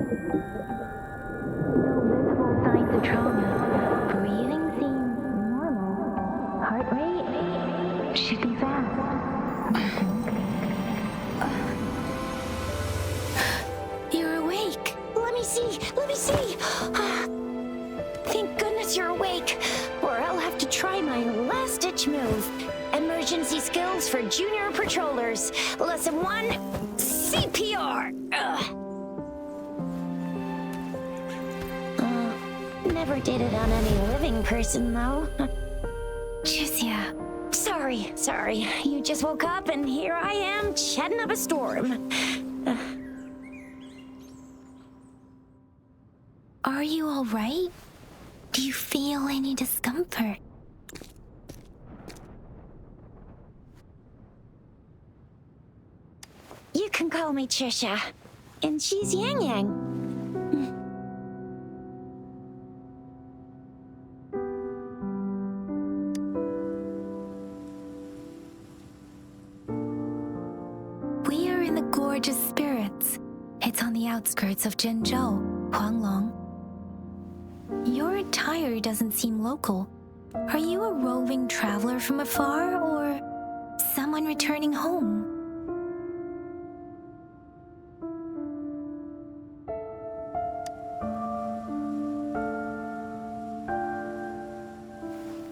visible signs of trauma. Breathing seems normal. Heart rate should be fast. You're awake. Let me see. Let me see. Thank goodness you're awake, or I'll have to try my last-ditch move. Emergency skills for junior patrollers. Lesson 1, CPR. Never did it on any living person, though. Juicia. Sorry. You just woke up, and here I am, chatting up a storm. Are you all right? Do you feel any discomfort? You can call me Trisha, and she's Yang Yang. We are in the Gorgeous Spirits. It's on the outskirts of Zhenzhou, Huanglong. Your attire doesn't seem local. Are you a roving traveler from afar, or someone returning home?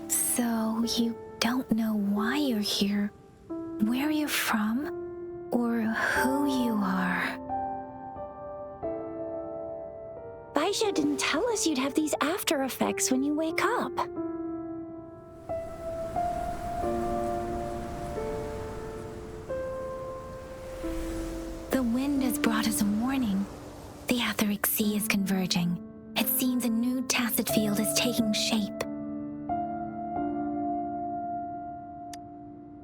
So you don't know why you're here, where you're from, or who you are. Baisha didn't tell us you'd have these after effects when you wake up. The wind has brought us a warning. The etheric sea is converging. It seems a new tacit field is taking shape.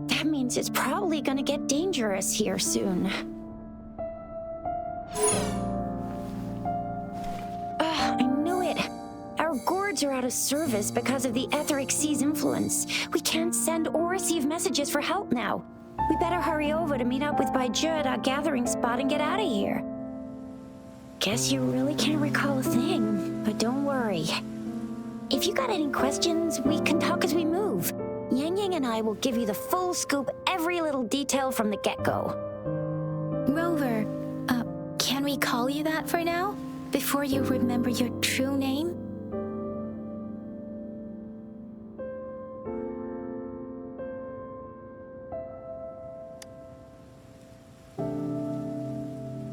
That means it's probably gonna get dangerous here soon. I knew it. Our gourds are out of service because of the etheric sea's influence. We can't send or receive messages for help now. We better hurry over to meet up with Baiju at our gathering spot and get out of here. Guess you really can't recall a thing, but don't worry. If you got any questions, we can talk as we move. Yang Yang and I will give you the full scoop, every little detail from the get-go. Rover, can we call you that for now? Before you remember your true name?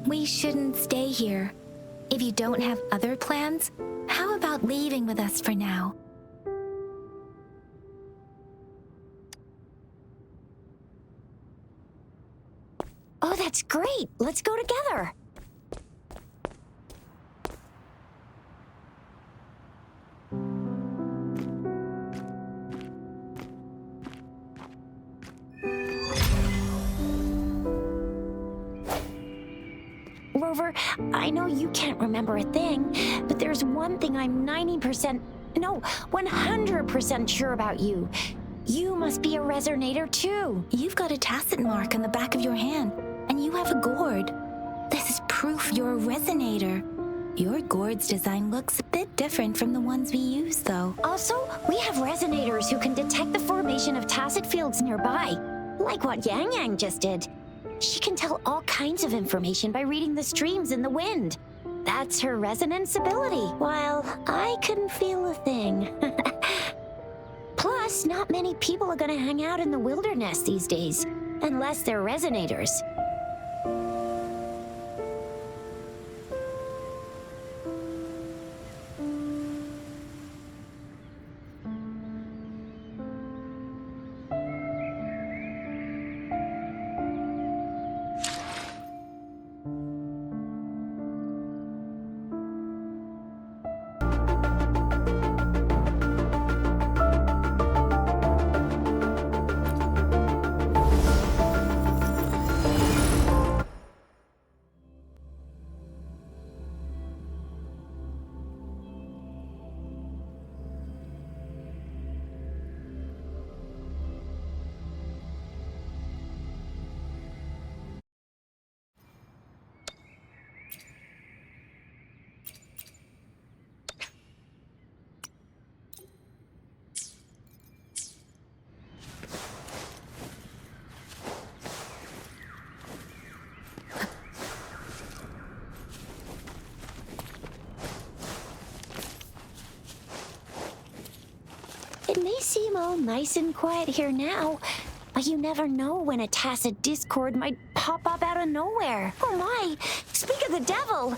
We shouldn't stay here. If you don't have other plans, how about leaving with us for now? Oh, that's great. Let's go together. Rover, I know you can't remember a thing, but there's one thing I'm 100% sure about you. You must be a resonator too. You've got a tacit mark on the back of your hand, and you have a gourd. This is proof you're a resonator. Your gourd's design looks a bit different from the ones we use, though. Also, we have resonators who can detect the formation of tacit fields nearby, like what Yang Yang just did. She can tell all kinds of information by reading the streams in the wind. That's her resonance ability, while I couldn't feel a thing. Plus, not many people are gonna hang out in the wilderness these days, unless they're resonators. all nice and quiet here now, but you never know when a tacit discord might pop up out of nowhere. Oh my! Speak of the devil!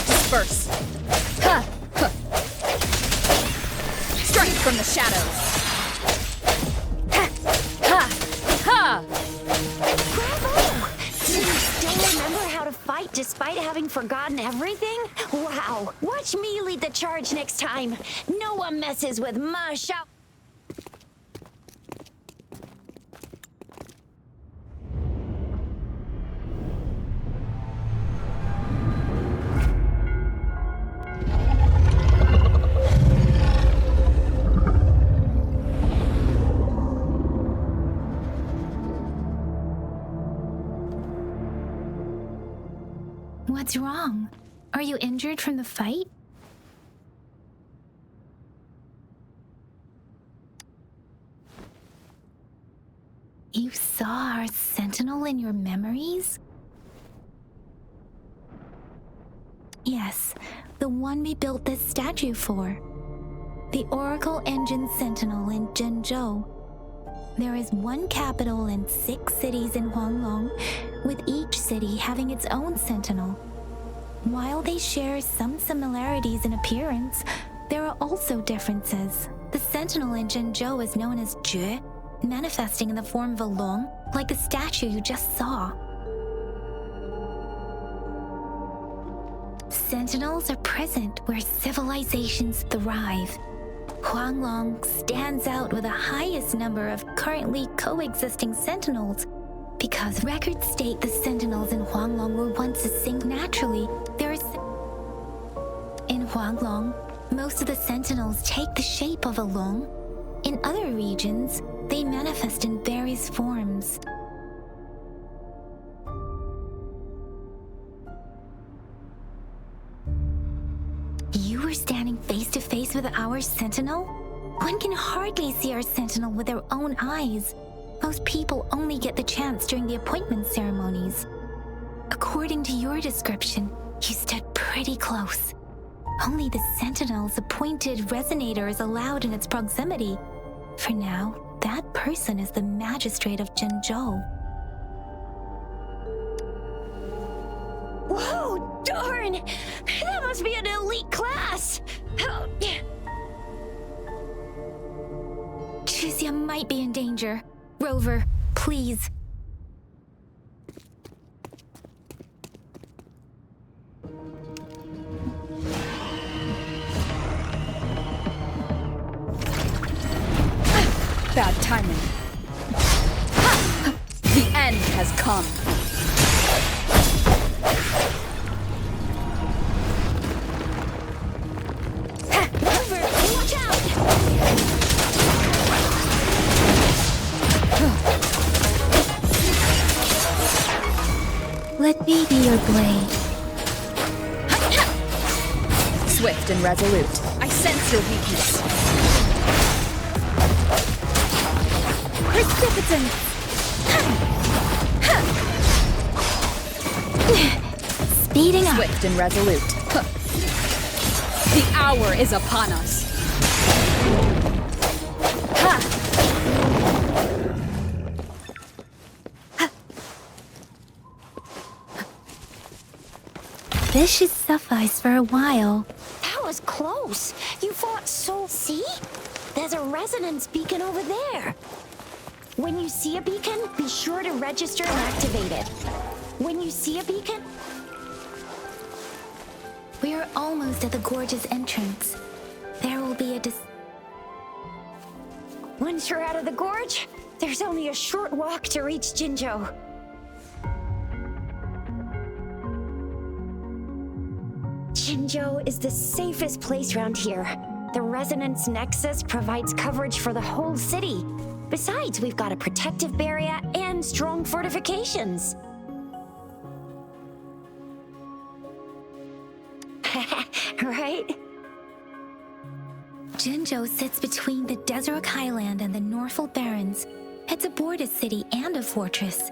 Disperse. Strike from the shadows. Bravo! Do you still remember how to fight despite having forgotten everything? Wow! Watch me lead the charge next time. No one messes with my shop. What's wrong? Are you injured from the fight? You saw our sentinel in your memories? Yes, the one we built this statue for. The Oracle Engine Sentinel in Zhenzhou. There is one capital and 6 cities in Huanglong, with each city having its own sentinel. While they share some similarities in appearance, there are also differences. The sentinel in Zhenzhou is known as Jue, manifesting in the form of a long, like the statue you just saw. Sentinels are present where civilizations thrive. Huanglong stands out with the highest number of currently coexisting sentinels because records state the sentinels in Huanglong were once distinct naturally. In Huanglong, most of the sentinels take the shape of a long. In other regions, they manifest in various forms. You were standing face to face with our sentinel? One can hardly see our sentinel with their own eyes. Most people only get the chance during the appointment ceremonies. According to your description, you stood pretty close. Only the sentinel's appointed resonator is allowed in its proximity. For now, that person is the magistrate of Zhenzhou. Whoa, darn! That must be an elite class! Chizia might be in danger. Rover, please. Bad timing. The end has come. Rover, watch out! Let me be your blade. Swift and resolute. I sense your weakness. Precipitant! Speeding up. Swift and resolute. The hour is upon us. This should suffice for a while. That was close. You fought so... See? There's a resonance beacon over there. When you see a beacon, be sure to register and activate it. When you see a beacon... We are almost at the gorge's entrance. There will be a Once you're out of the gorge, there's only a short walk to reach Zhenzhou. Zhenzhou is the safest place around here. The resonance nexus provides coverage for the whole city. Besides, we've got a protective barrier and strong fortifications. Right? Zhenzhou sits between the Desert Highland and the Norfolk Barrens. It's a border city and a fortress.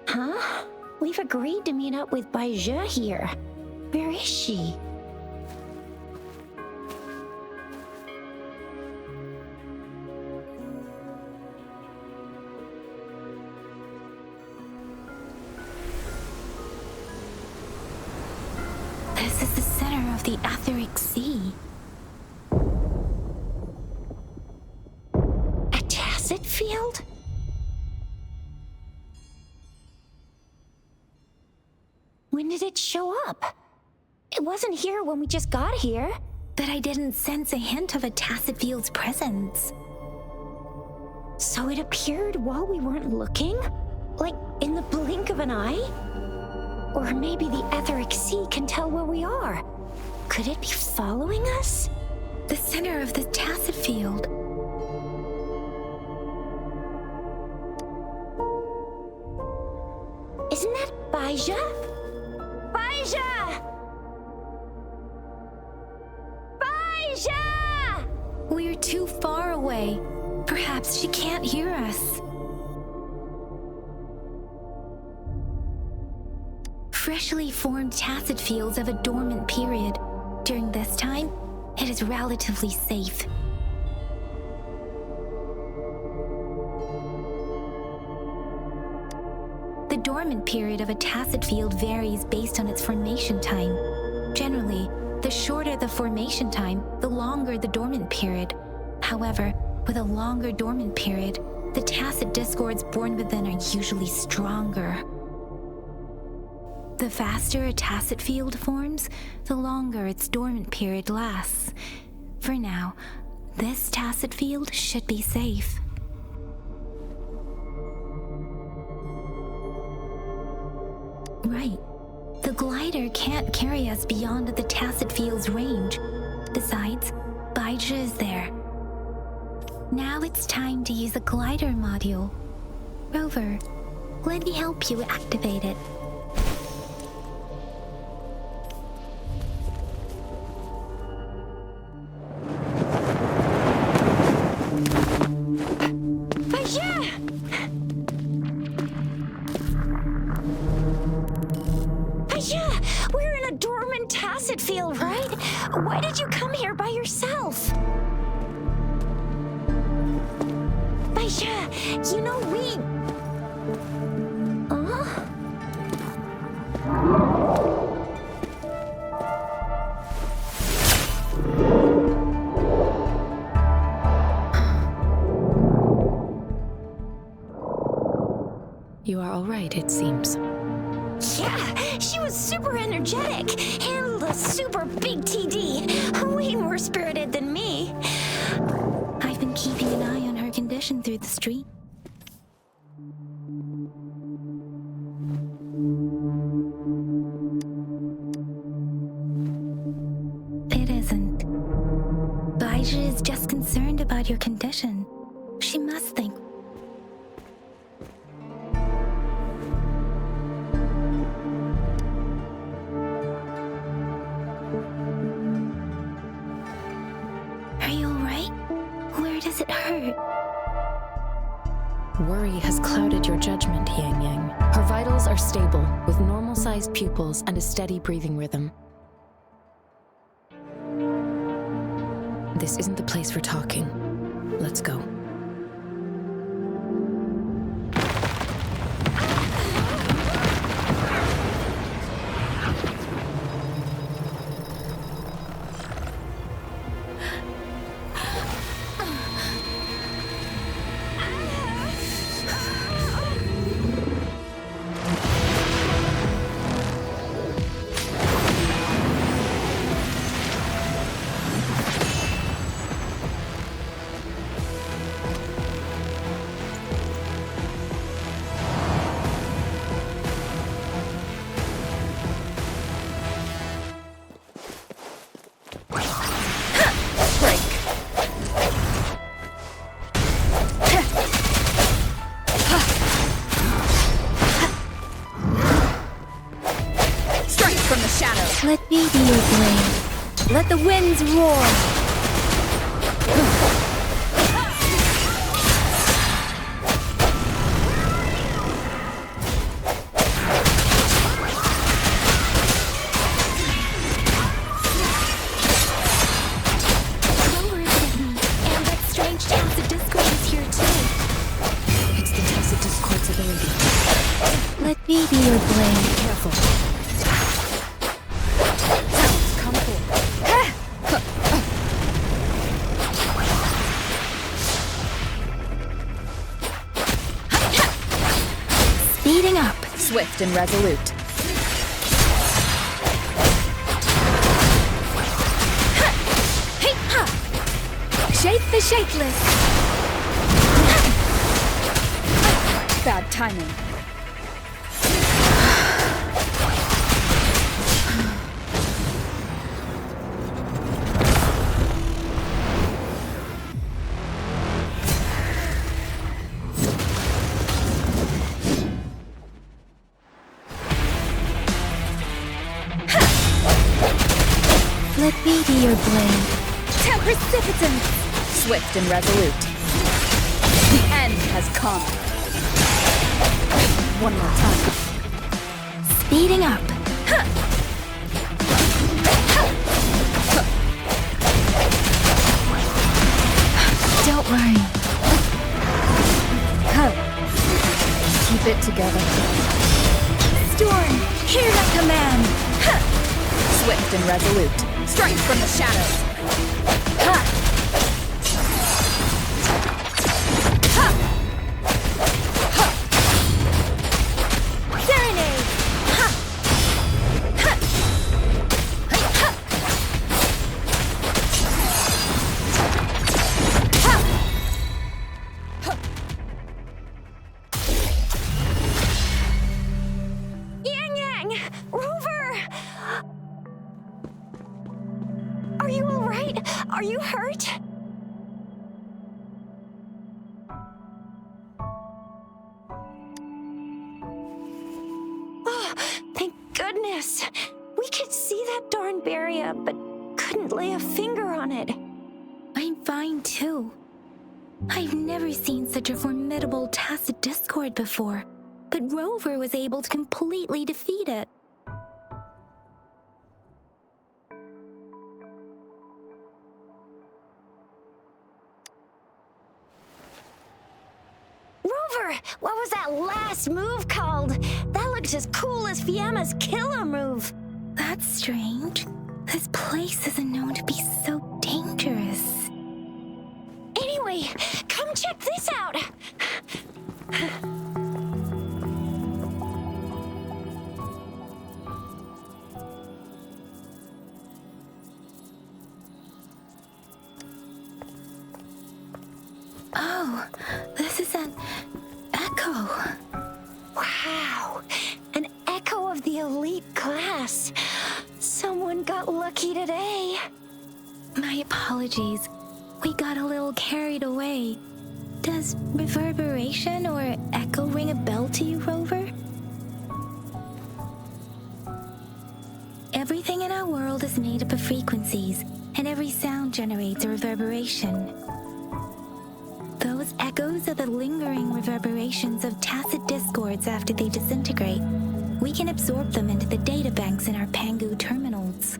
Huh? We've agreed to meet up with Baizhe here. Where is she? This is the center of the Etheric Sea. A tacit field? When did it show up? It wasn't here when we just got here. But I didn't sense a hint of a tacit field's presence. So it appeared while we weren't looking? Like in the blink of an eye? Or maybe the Etheric Sea can tell where we are. Could it be following us? The center of the tacit field. Isn't that Baizhe? Baizhe! Baizhe! We're too far away. Perhaps she can't hear us. Freshly formed tacit fields have a dormant period. During this time, it is relatively safe. The dormant period of a tacit field varies based on its formation time. Generally, the shorter the formation time, the longer the dormant period. However, with a longer dormant period, the tacit discords born within are usually stronger. The faster a tacit field forms, the longer its dormant period lasts. For now, this tacit field should be safe. Right. The glider can't carry us beyond the tacit field's range. Besides, Baizhe is there. Now it's time to use the glider module. Rover, let me help you activate it. Why did you come here by yourself? Baizhe, you know we... You are all right, it seems. Yeah, she was super energetic. Handled a super big TD. Way more spirited than me. I've been keeping an eye on her condition through the street. It isn't. Baizhe is just concerned about your condition. She must think. Are you alright? Where does it hurt? Worry has clouded your judgment, Yang Yang. Her vitals are stable, with normal-sized pupils and a steady breathing rhythm. This isn't the place for talking. Let's go. Let me be your blade. Let the winds roar. me be your blade. Careful. Sounds come Speeding up. Swift and resolute. Shake the shakeless. Bad timing. Let me be your blade. Precipitant! Swift and resolute. The end has come. One more time. Speeding up. Don't worry. Keep it together. Storm, hear my command. Swift and resolute. Strike from the shadows. Are you all right? Are you hurt? Oh, thank goodness. We could see that darn barrier, but couldn't lay a finger on it. I'm fine too. I've never seen such a formidable tacit discord before, but Rover was able to completely defeat it. Rover, what was that last move called? That looks as cool as Fiamma's killer move. That's strange. This place isn't known to be so dangerous. Anyway, come check this out. Oh, this is an echo. Wow, an echo of the elite class. Someone got lucky today. My apologies. We got a little carried away. Does reverberation or echo ring a bell to you, Rover? Everything in our world is made up of frequencies, and every sound generates a reverberation. Those echoes are the lingering reverberations of tacit discords after they disintegrate. We can absorb them into the databanks in our Pangu terminals.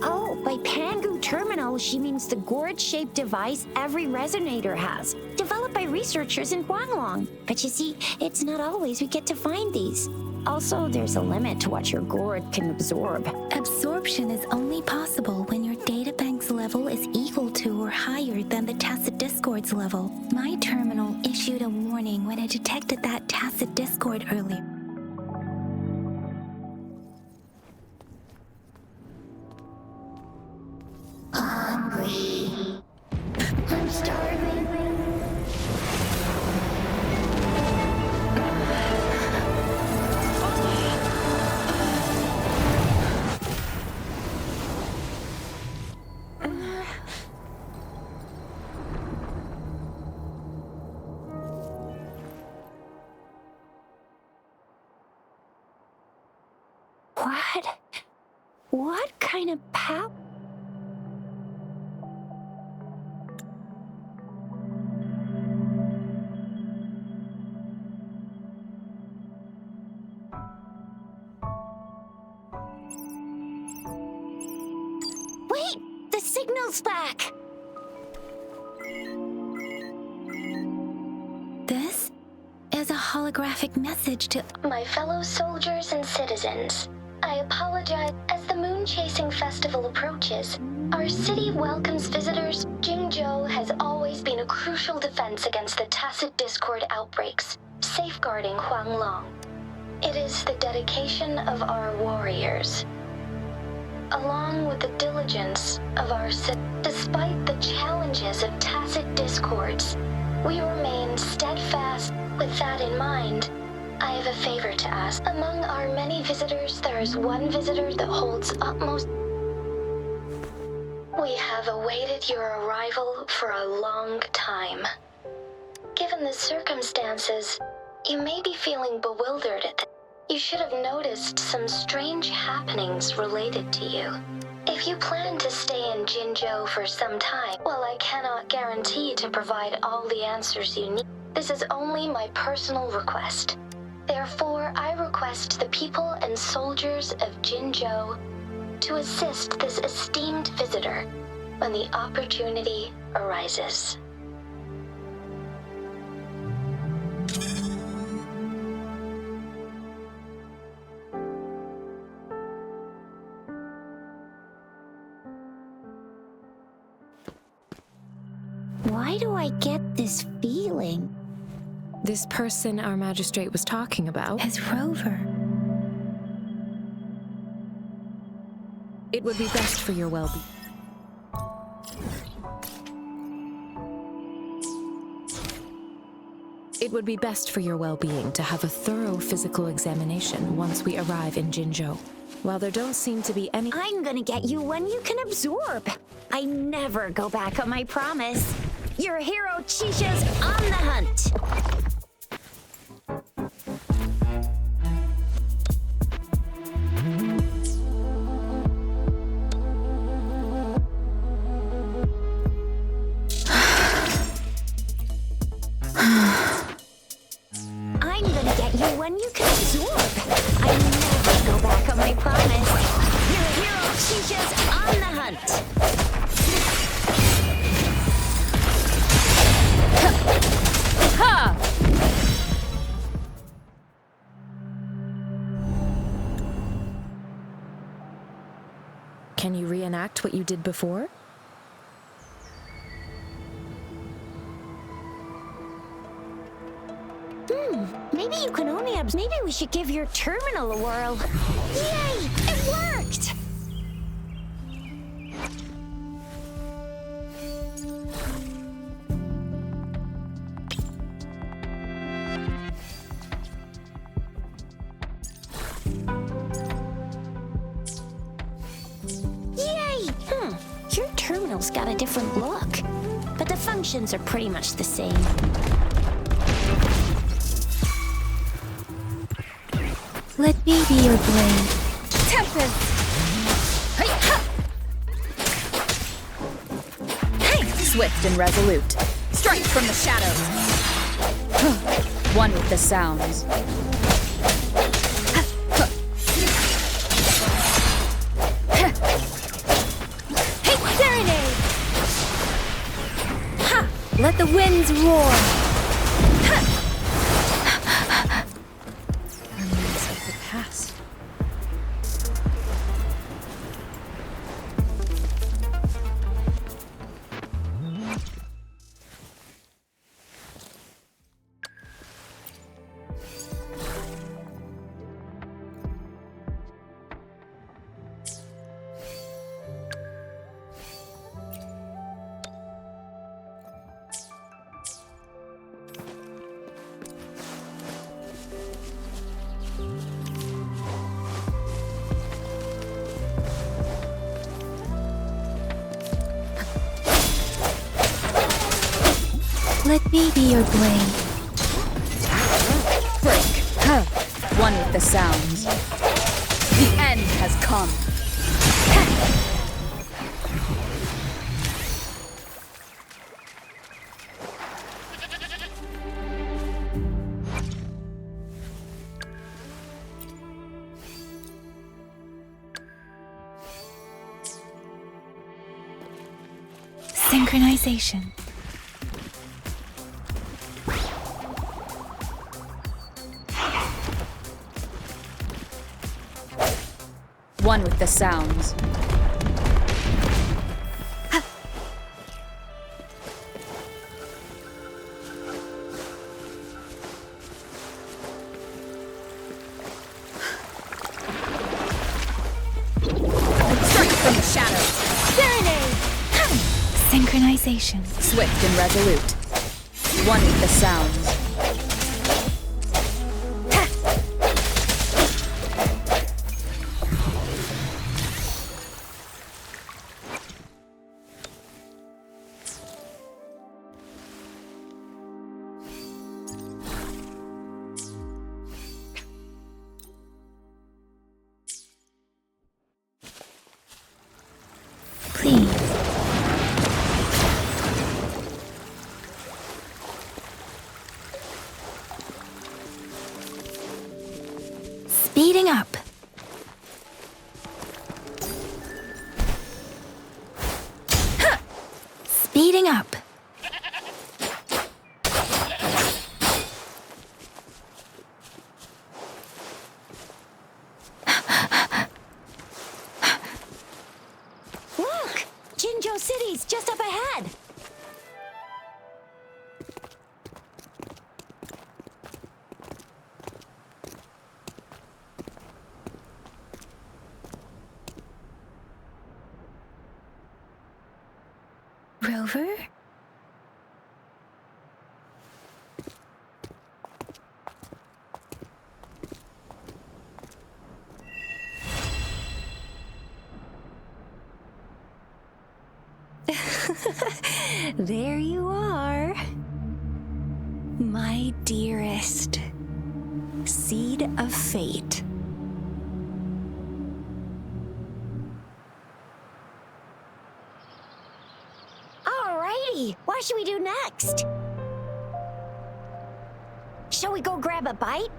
Oh, by Pangu terminal, she means the gourd-shaped device every resonator has, developed by researchers in Huanglong. But you see, it's not always we get to find these. Also, there's a limit to what your gourd can absorb. Absorption is only possible when your databank's level is equal to or higher than the tacit discord's level. My terminal issued a warning when it detected that tacit discord earlier. Hungry. I'm starving. What kind of power? Wait! The signal's back! This is a holographic message to my fellow soldiers and citizens. I apologize. As the Moon Chasing Festival approaches, our city welcomes visitors. Jingzhou has always been a crucial defense against the tacit discord outbreaks, safeguarding Huanglong. It is the dedication of our warriors, along with the diligence of our city. Despite the challenges of tacit discords, we remain steadfast. With that in mind, I have a favor to ask. Among our many visitors, there is one visitor that holds utmost. We have awaited your arrival for a long time. Given the circumstances, you may be feeling bewildered at this. You should have noticed some strange happenings related to you. If you plan to stay in Jinzhou for some time, while I cannot guarantee to provide all the answers you need, this is only my personal request. Therefore, I request the people and soldiers of Jinzhou to assist this esteemed visitor when the opportunity arises. Why do I get this feeling? This person our magistrate was talking about? his rover. It would be best for your well-being. It would be best for your well-being to have a thorough physical examination once we arrive in Jinzhou. While there don't seem to be any— I'm gonna get you one you can absorb. I never go back on my promise. Your hero Chisha's on the hunt. I'm gonna get you one you can absorb. I never go back on my promise. Your hero Chisha's on the hunt. Ha! Can you reenact what you did before? Maybe you can only maybe we should give your terminal a whirl. Yay! It worked! Yay! Your terminal's got a different look, but the functions are pretty much the same. Let me be your blade. Tempest! Hey! Swift and resolute. Strike from the shadows. One with the sounds. Hey, serenade! Ha! Let the winds roar. Remnants of the past. Let me be your blade. Break. One with the sounds. The end has come. Synchronization. One with the sounds. Strike from the shadows. Serenade! Synchronization. Swift and resolute. One with the sounds. Please. Speeding up. Huh. Speeding up. Look! Jinzhou City's just up ahead. Rover? There you are. My dearest. Seed of fate. Alrighty, what should we do next? Shall we go grab a bite?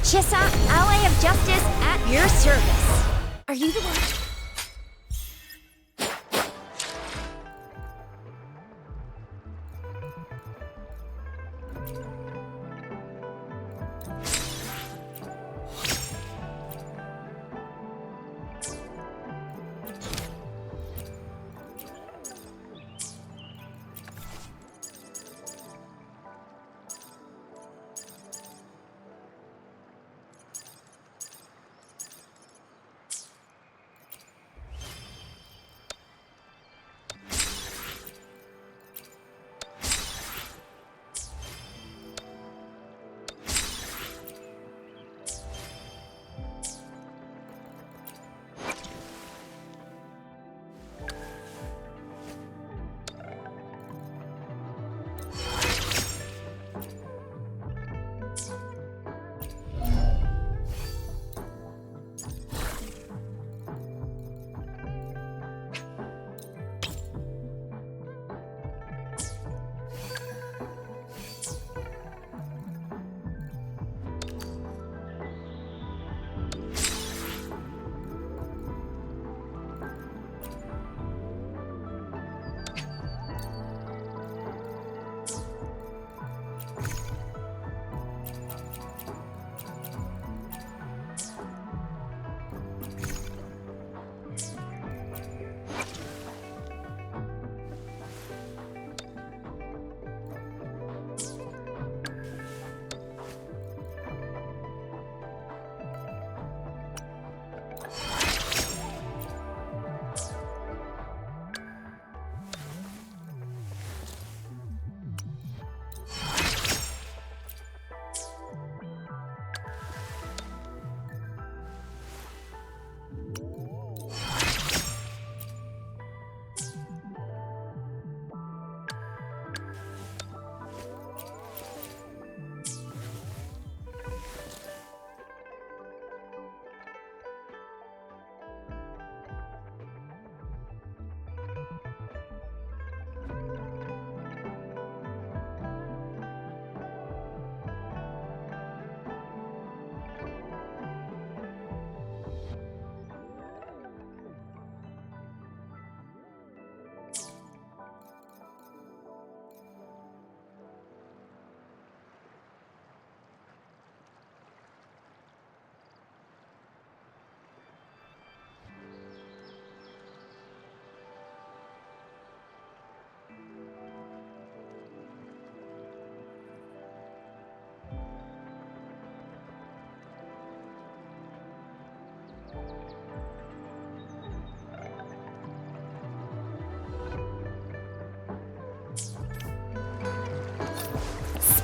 Chissa, ally of justice at your service. Are you the one?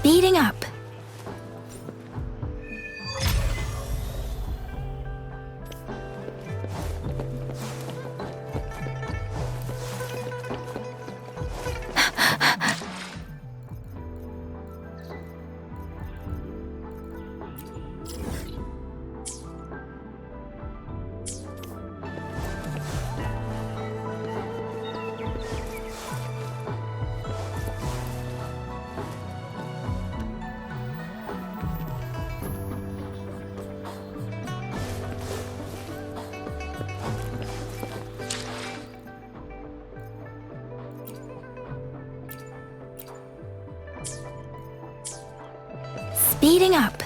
Speeding up. Speeding up.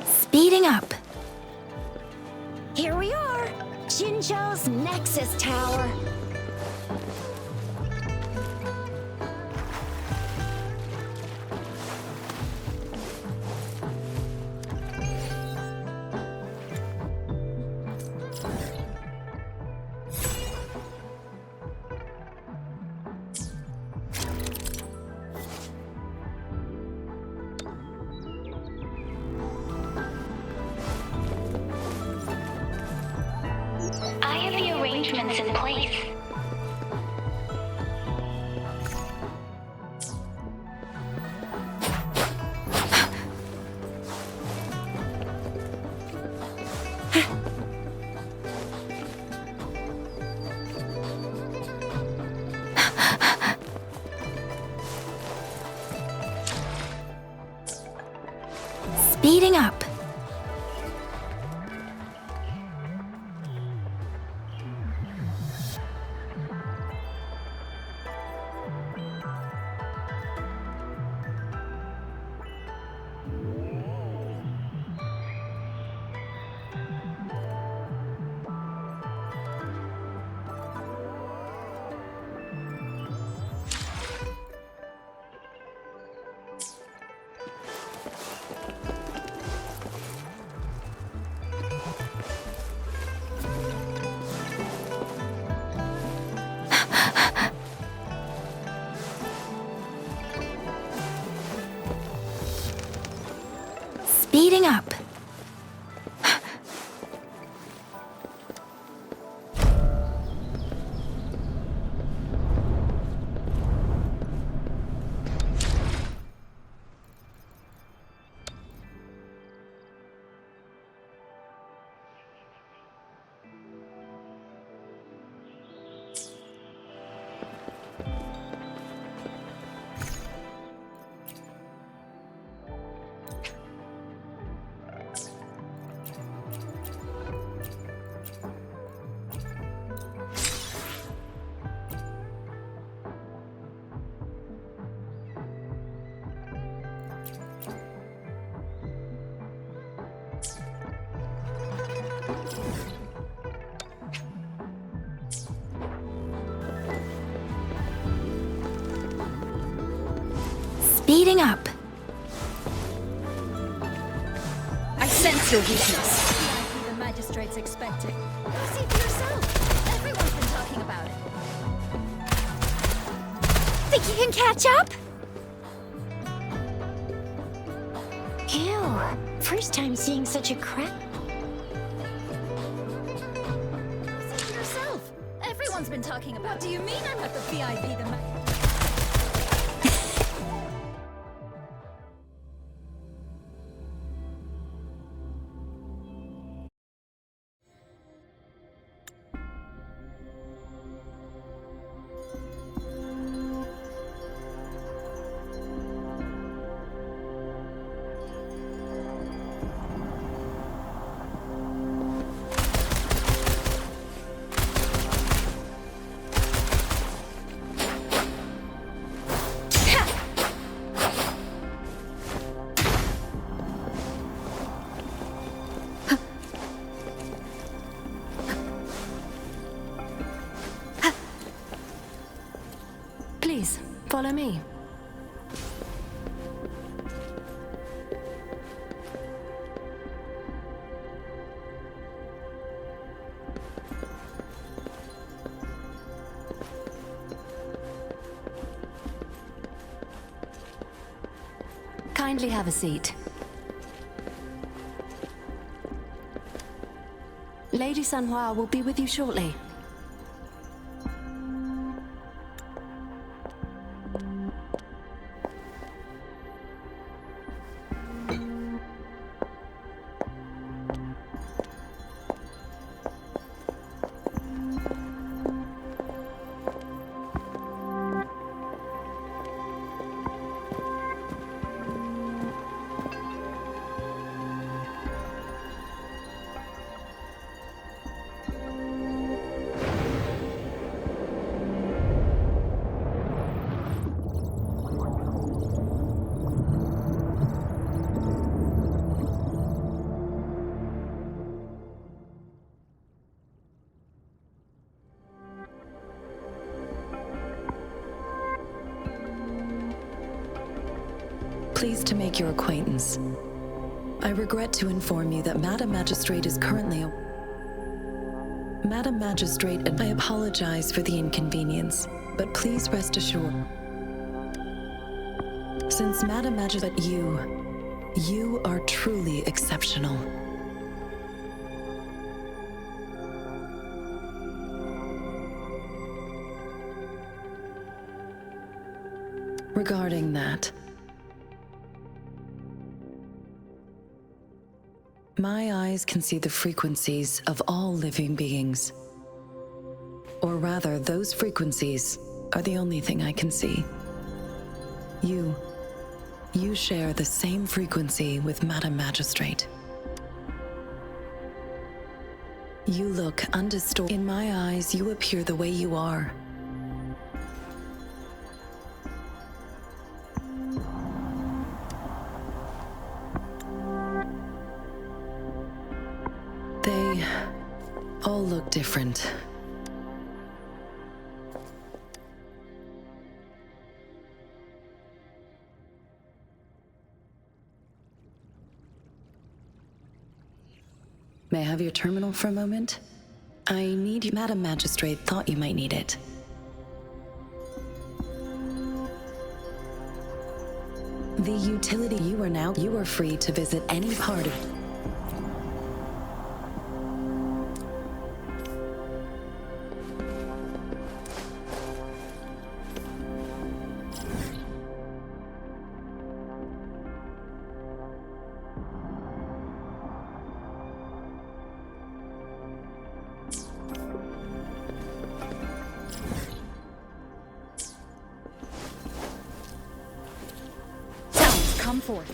Speeding up. Here we are, Jinzhou's Nexus Tower. I have the arrangements in place. Speeding up. Speeding up. Speeding up. I sense your weakness. The magistrate's expecting. Go see for yourself. Everyone's been talking about it. Think you can catch up? Ew. Whoa, first time seeing such a crowd. See for yourself. Everyone's been talking about. What do you mean I'm not the VIP? Please, follow me. Kindly have a seat. Lady Sanhua will be with you shortly. Pleased to make your acquaintance. I regret to inform you that Madam Magistrate is currently Madam Magistrate, I apologize for the inconvenience, but please rest assured. Since Madam Magistrate, you are truly exceptional. Regarding that, my eyes can see the frequencies of all living beings. Or rather, those frequencies are the only thing I can see. You share the same frequency with Madam Magistrate. You look undistorted. In my eyes, you appear the way you are. They all look different. May I have your terminal for a moment? I need you. Madam Magistrate thought you might need it. The utility you are free to visit any part of Come forth.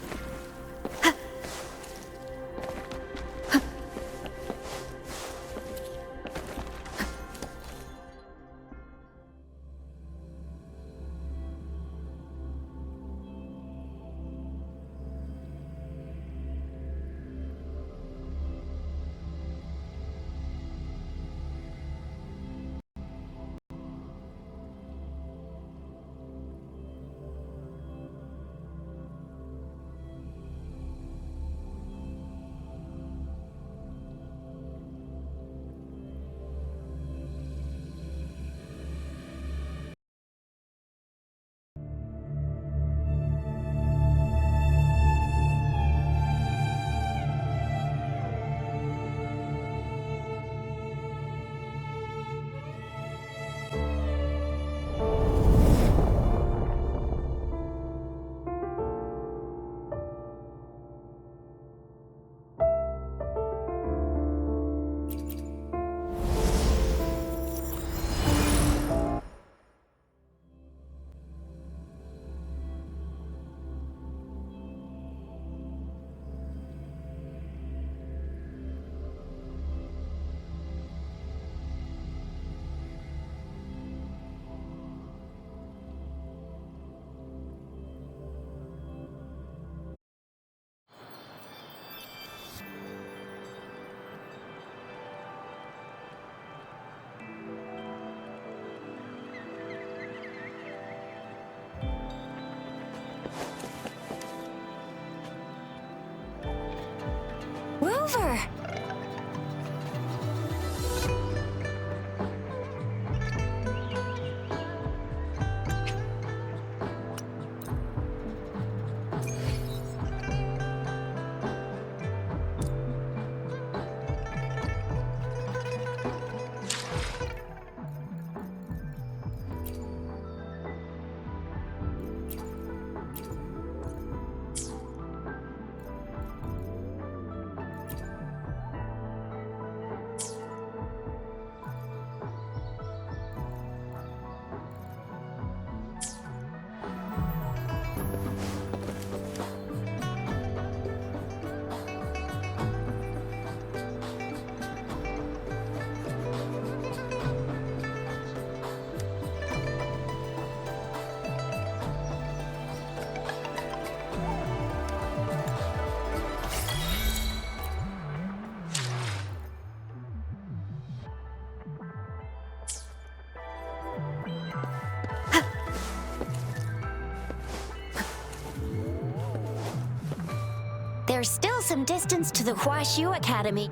there's still some distance to the Huashu Academy.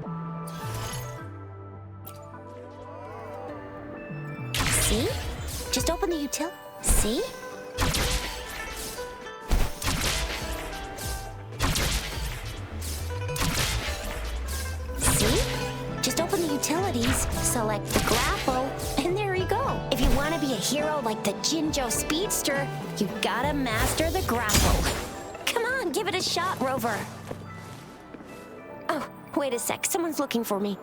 See? Just open the util. See? See? Just open the utilities, select the grapple, and there you go. If you want to be a hero like the Jinzhou Speedster, you gotta master the grapple. Come on, give it a shot, Rover. Oh, wait a sec. Someone's looking for me.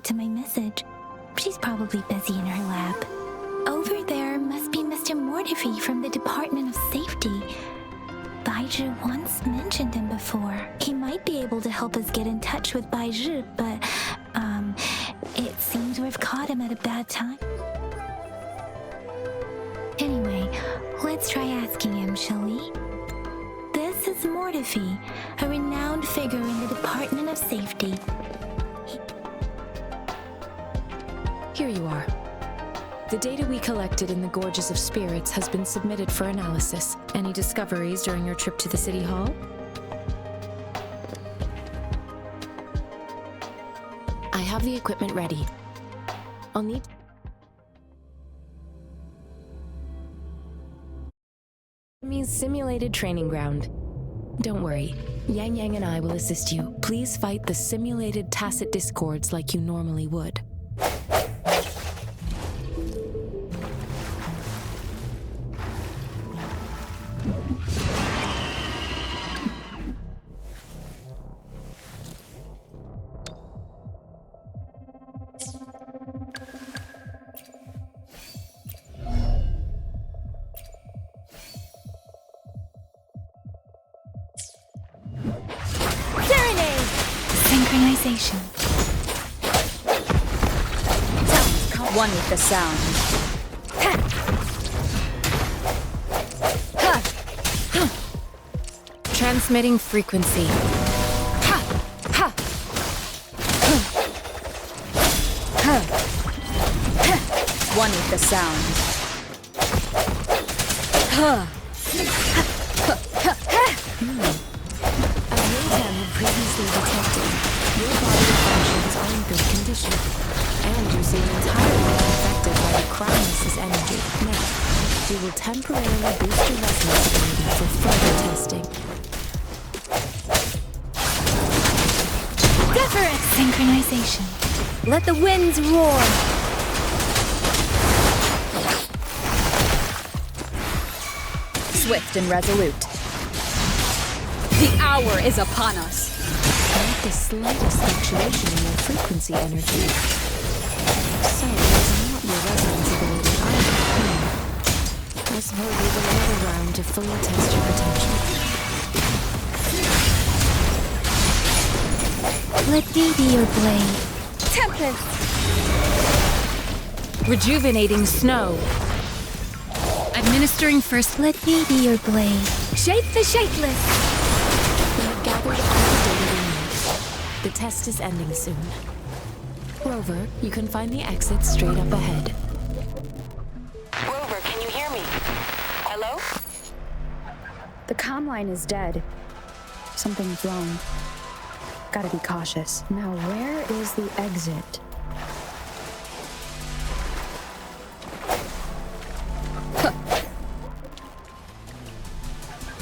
To my message. She's probably busy in her lab. Over there must be Mr. Mortifi from the Department of Safety. Baizhi once mentioned him before. He might be able to help us get in touch with Baizhi, but, it seems we've caught him at a bad time. Anyway, let's try asking him, shall we? This is Mortifi, a renowned figure in the Department of Safety. Here you are. The data we collected in the Gorges of Spirits has been submitted for analysis. Any discoveries during your trip to the City Hall? I have the equipment ready. I'll need... Enemy's simulated training ground. Don't worry. Yang Yang and I will assist you. Please fight the simulated tacit discords like you normally would. Synchronization. One with the sound. Transmitting frequency. One with the sound. As Yotan had previously detected, your bodily functions are in good condition, and you seem entirely unaffected by the Crownless's energy. Now, we will temporarily boost your resonance ability for further testing. Deferent synchronization. Let the winds roar. Swift and resolute. The hour is upon us. Not the slightest fluctuation in your frequency energy. So, there's not your resonance ability either. I suppose we will another round to fully test your potential. Let me be your blade. Tempest. Rejuvenating snow. Administering first. Let me be your blade. Shape the shapeless. We have gathered all the data we need. The test is ending soon. Rover, you can find the exit straight up ahead. Rover, can you hear me? Hello? The comm line is dead. Something's wrong. Gotta be cautious. Now, where is the exit?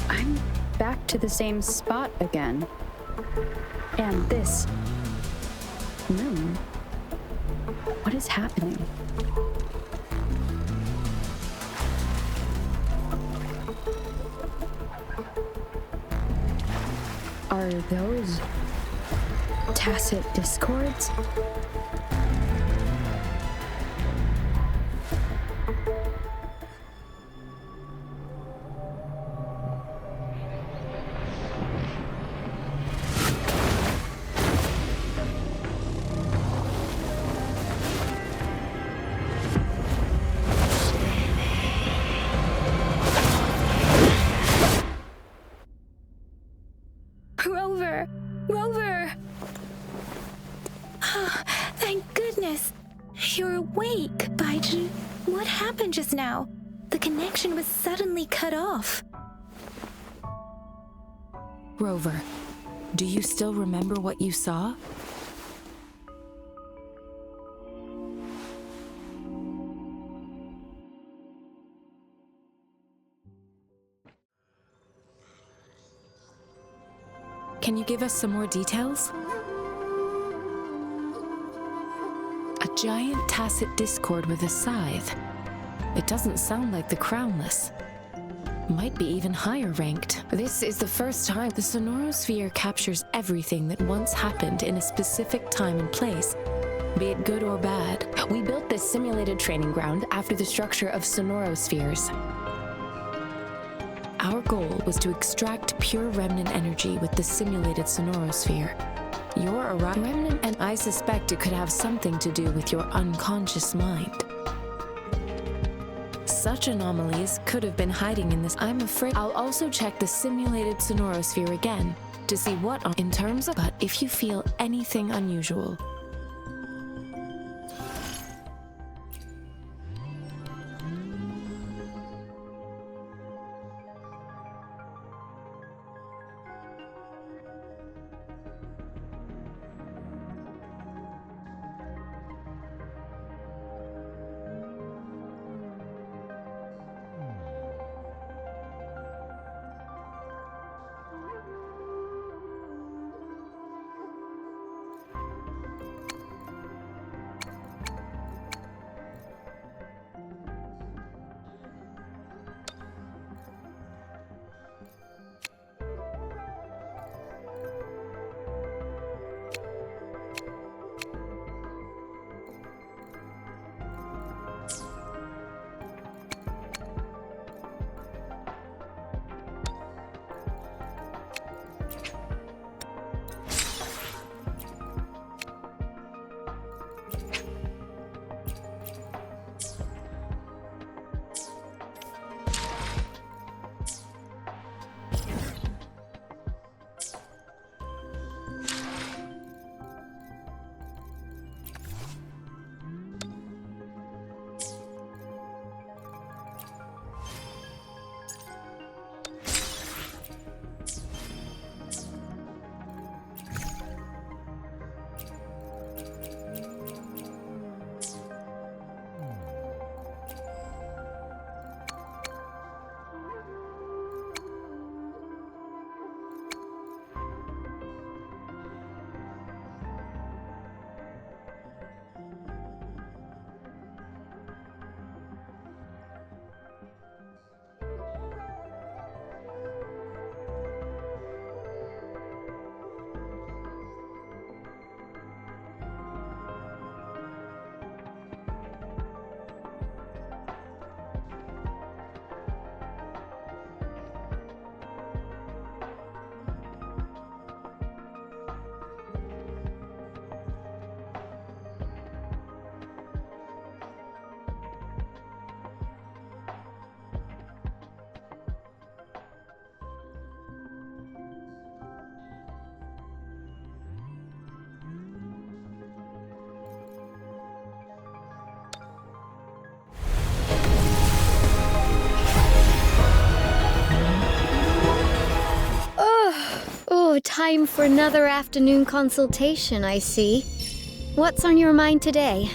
I'm back to the same spot again. And this moon. What is happening? Are those tacit discords? You're awake, Baiji. What happened just now? The connection was suddenly cut off. Rover, do you still remember what you saw? Can you give us some more details? A giant tacit discord with a scythe. It doesn't sound like the Crownless. Might be even higher ranked. This is the first time the Sonorosphere captures everything that once happened in a specific time and place, be it good or bad. We built this simulated training ground after the structure of Sonorospheres. Our goal was to extract pure remnant energy with the simulated Sonorosphere. You're a remnant, and I suspect it could have something to do with your unconscious mind. Such anomalies could have been hiding in this. I'm afraid I'll also check the simulated Sonorosphere again to see what in terms of, but if you feel anything unusual. Oh, time for another afternoon consultation, I see. What's on your mind today?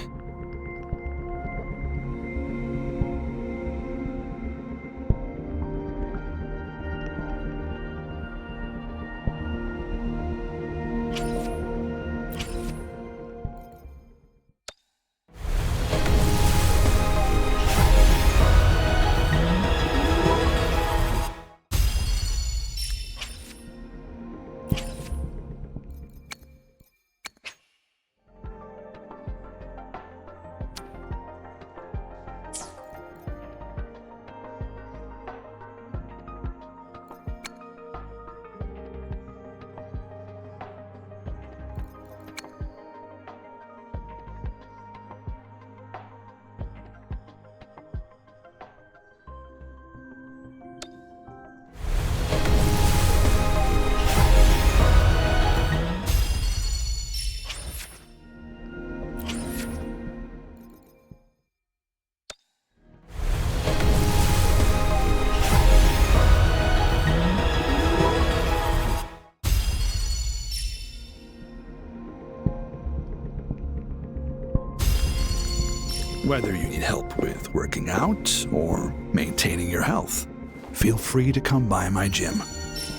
Whether you need help with working out or maintaining your health, feel free to come by my gym.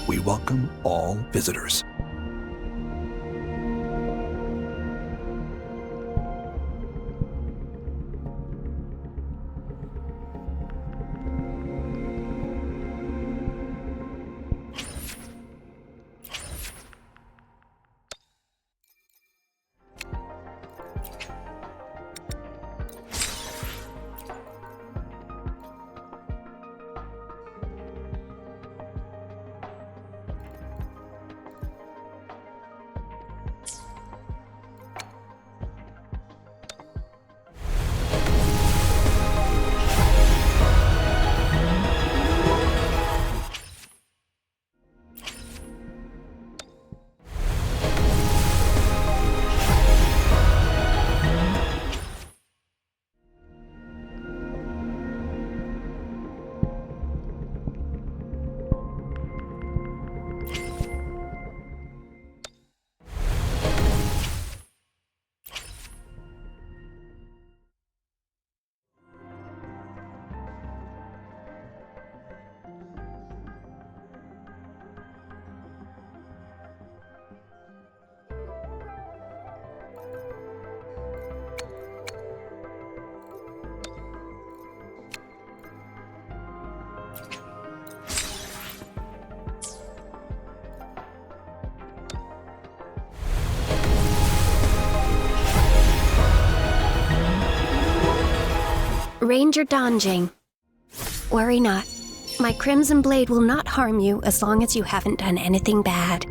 We welcome all visitors. Ranger Donjing. Worry not. My Crimson Blade will not harm you as long as you haven't done anything bad.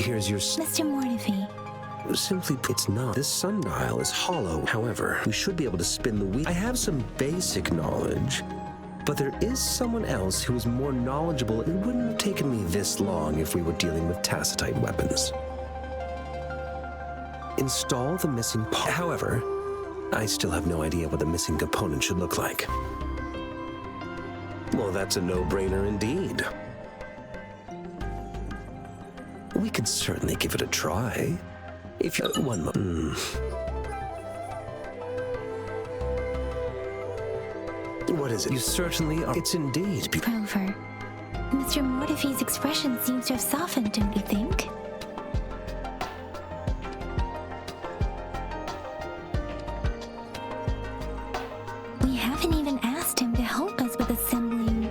Here's your... Mr. Mortivy. Simply, it's not. This sundial is hollow. However, we should be able to spin the wheel. I have some basic knowledge, but there is someone else who is more knowledgeable. It wouldn't have taken me this long if we were dealing with tacitite weapons. Install the missing part. However, I still have no idea what the missing component should look like. Well, that's a no-brainer indeed. We could certainly give it a try. If you... one moment. What is it? You certainly are. It's indeed... Rover, Mr. Mortivy's expression seems to have softened, don't you think? We haven't even asked him to help us with assembling.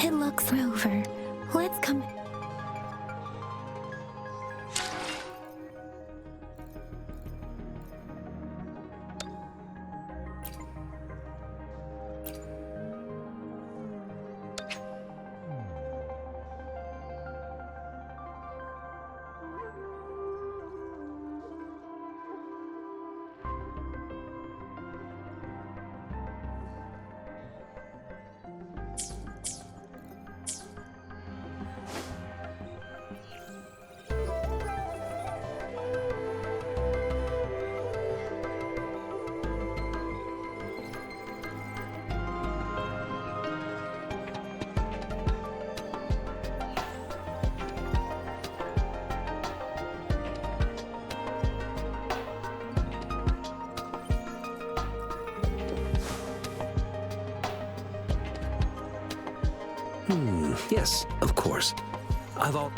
It looks Rover. Let's come. Yes, of course. I've all...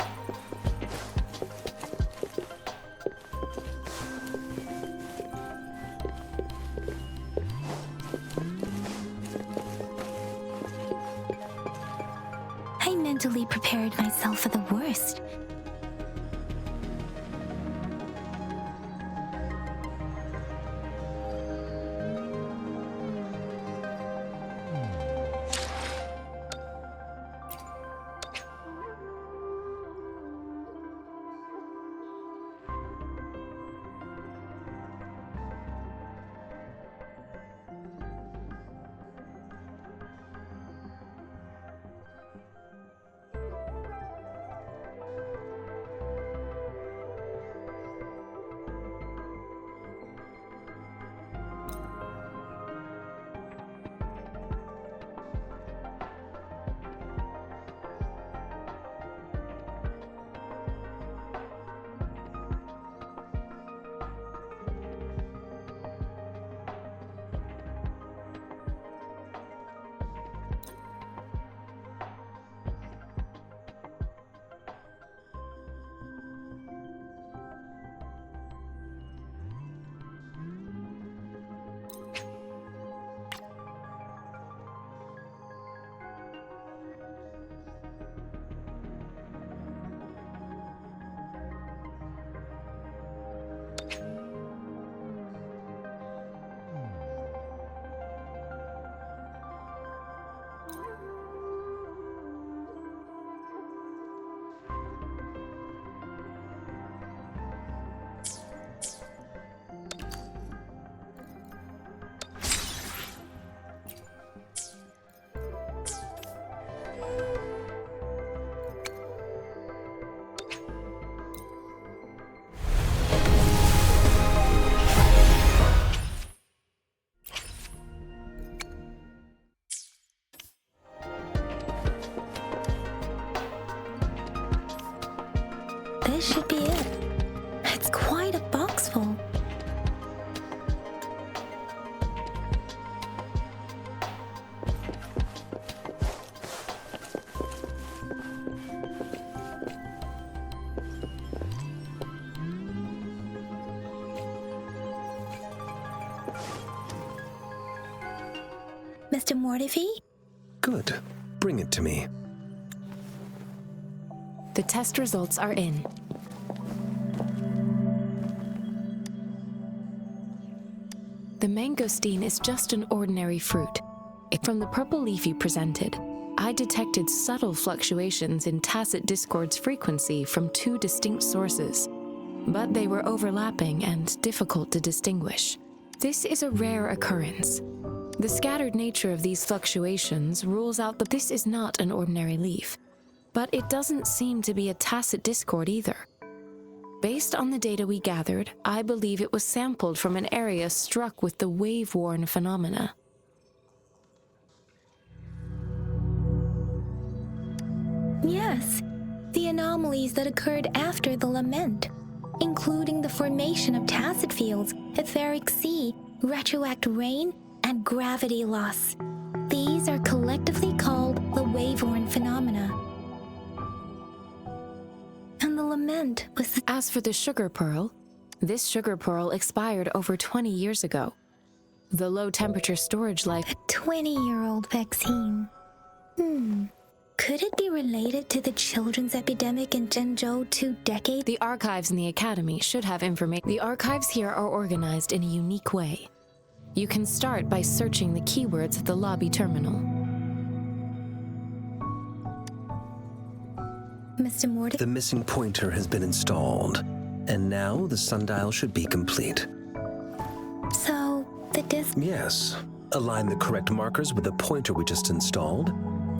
I mentally prepared myself for the worst. This should be it. It's quite a box full. Mr. Mortivy? Good. Bring it to me. The test results are in. The mangosteen is just an ordinary fruit. From the purple leaf you presented, I detected subtle fluctuations in tacit discord's frequency from two distinct sources, but they were overlapping and difficult to distinguish. This is a rare occurrence. The scattered nature of these fluctuations rules out that this is not an ordinary leaf, but it doesn't seem to be a tacit discord either. Based on the data we gathered, I believe it was sampled from an area struck with the wave-worn phenomena. Yes, the anomalies that occurred after the lament, including the formation of tacit fields, etheric sea, retroact rain, and gravity loss. These are collectively called the wave-worn phenomena. And the lament was the... As for the sugar pearl, this sugar pearl expired over 20 years ago. The low-temperature storage life... A 20-year-old vaccine. Could it be related to the children's epidemic in Zhengzhou 2 decades? The archives in the Academy should have information. The archives here are organized in a unique way. You can start by searching the keywords at the lobby terminal. Mr. Morty? The missing pointer has been installed, and now the sundial should be complete. So, the disc... Yes. Align the correct markers with the pointer we just installed,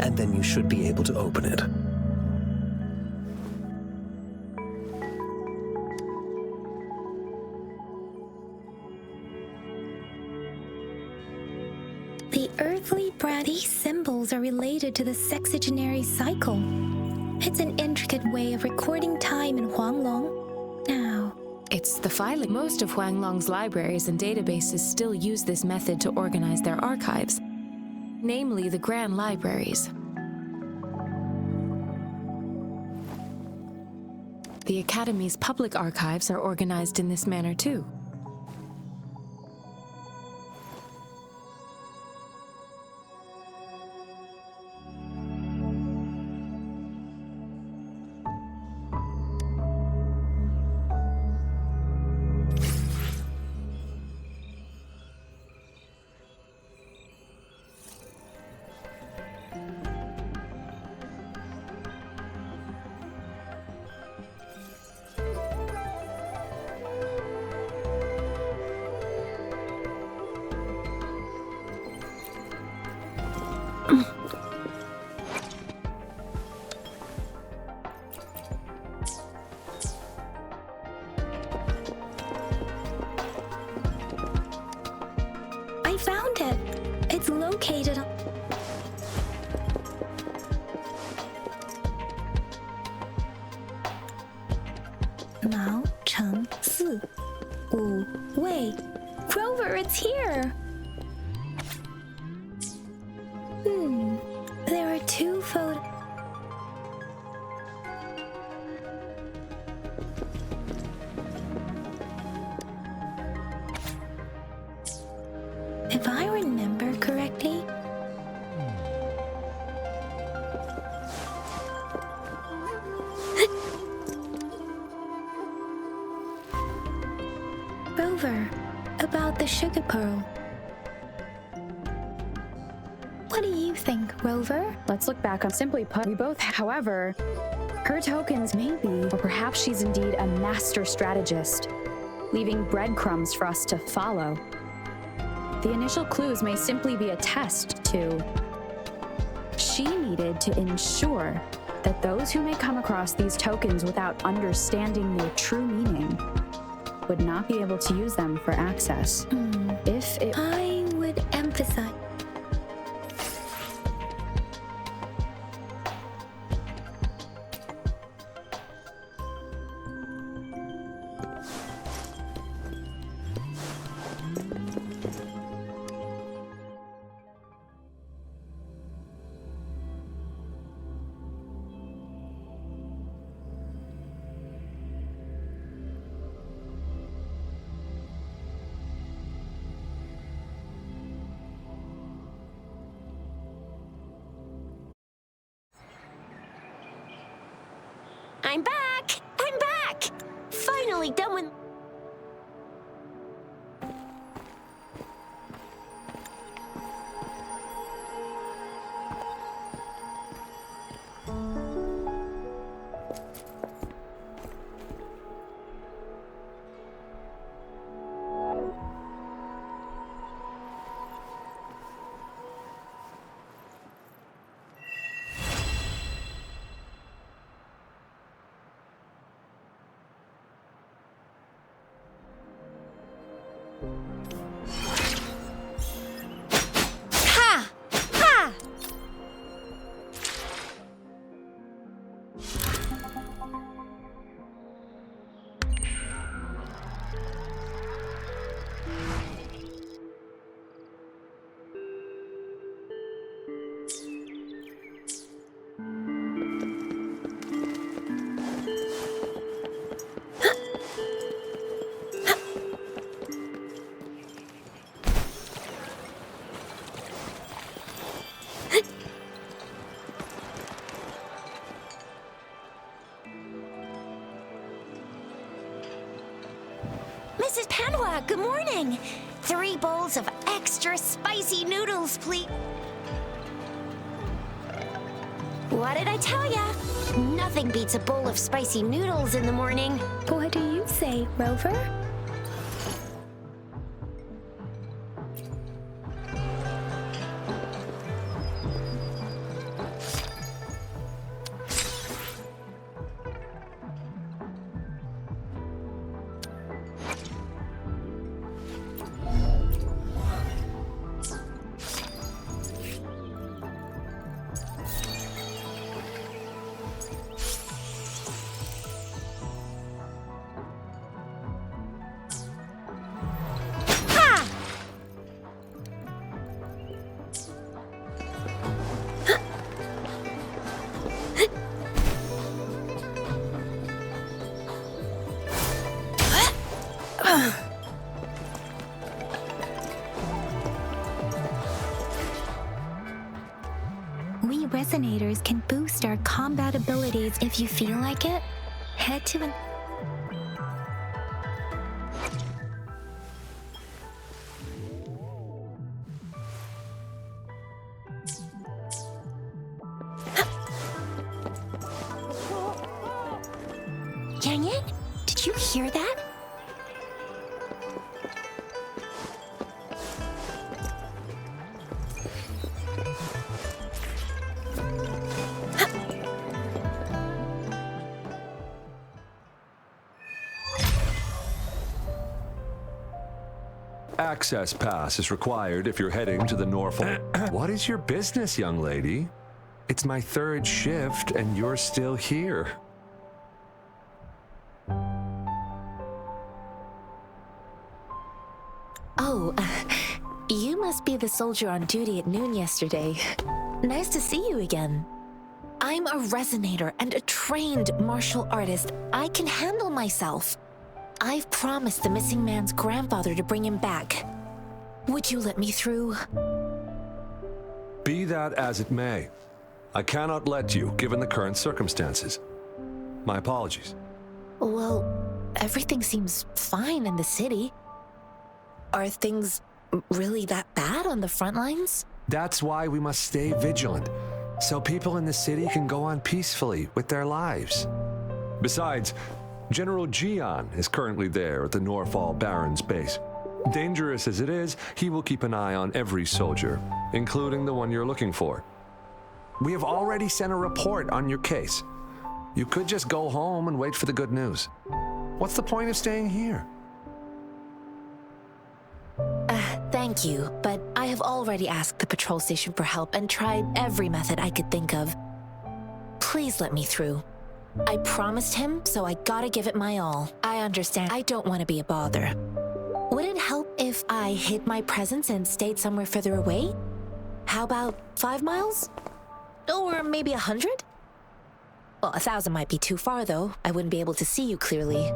and then you should be able to open it. The earthly brat. These symbols are related to the sexagenary cycle. It's an intricate way of recording time in Huanglong. Now, it's the filing. Most of Huanglong's libraries and databases still use this method to organize their archives, namely the Grand Libraries. The Academy's public archives are organized in this manner too. I found it. It's located on... Mao Cheng Si. Wu Wei. Grover, it's here! There are two photos. If I remember correctly, Rover, about the sugar pearl. What do you think, Rover? Let's look back on simply put, we both, however, her tokens may be, or perhaps she's indeed a master strategist, leaving breadcrumbs for us to follow. The initial clues may simply be a test to... She needed to ensure that those who may come across these tokens without understanding their true meaning would not be able to use them for access. If it... I would emphasize... I'm back! I'm back! Finally done with... Ha! Ha! Mrs. Panwa, good morning. 3 bowls of extra spicy noodles, please. What did I tell ya? Nothing beats a bowl of spicy noodles in the morning. What do you say, Rover? We resonators can boost our combat abilities if you feel like it. Head to an... Yang Yang, did you hear that? Access pass is required if you're heading to the Norfolk. What is your business, young lady? It's my 3rd shift and you're still here. Oh, you must be the soldier on duty at noon yesterday. Nice to see you again. I'm a resonator and a trained martial artist. I can handle myself. I've promised the missing man's grandfather to bring him back. Would you let me through? Be that as it may, I cannot let you, given the current circumstances. My apologies. Well, everything seems fine in the city. Are things really that bad on the front lines? That's why we must stay vigilant, so people in the city can go on peacefully with their lives. Besides, General Gian is currently there at the Norfall Baron's base. Dangerous as it is, he will keep an eye on every soldier, including the one you're looking for. We have already sent a report on your case. You could just go home and wait for the good news. What's the point of staying here? Thank you, but I have already asked the patrol station for help and tried every method I could think of. Please let me through. I promised him, so I gotta give it my all. I understand I don't want to be a bother. Would it help if I hid my presence and stayed somewhere further away? How about 5 miles? Or maybe 100? Well, 1,000 might be too far, though. I wouldn't be able to see you clearly.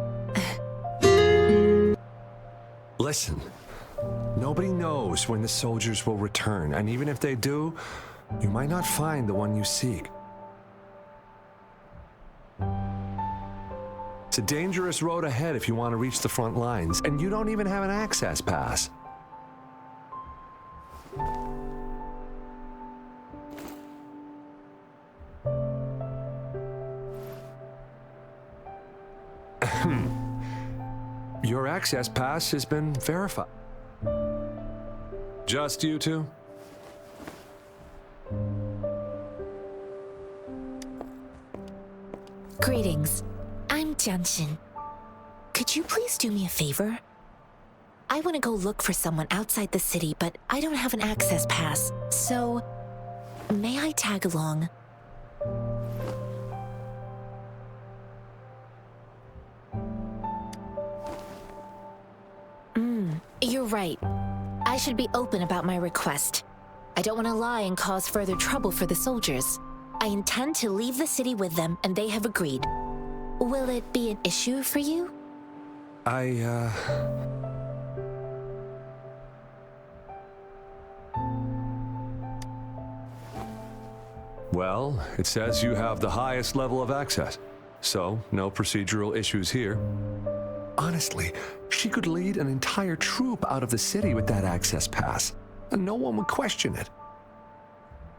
Listen, nobody knows when the soldiers will return, and even if they do, you might not find the one you seek. It's a dangerous road ahead if you want to reach the front lines, and you don't even have an access pass. Your access pass has been verified. Just you two? Greetings. I'm Jianshin. Could you please do me a favor? I want to go look for someone outside the city, but I don't have an access pass, so may I tag along? You're right. I should be open about my request. I don't want to lie and cause further trouble for the soldiers. I intend to leave the city with them, and they have agreed. Will it be an issue for you? Well, it says you have the highest level of access, so no procedural issues here. Honestly, she could lead an entire troop out of the city with that access pass, and no one would question it.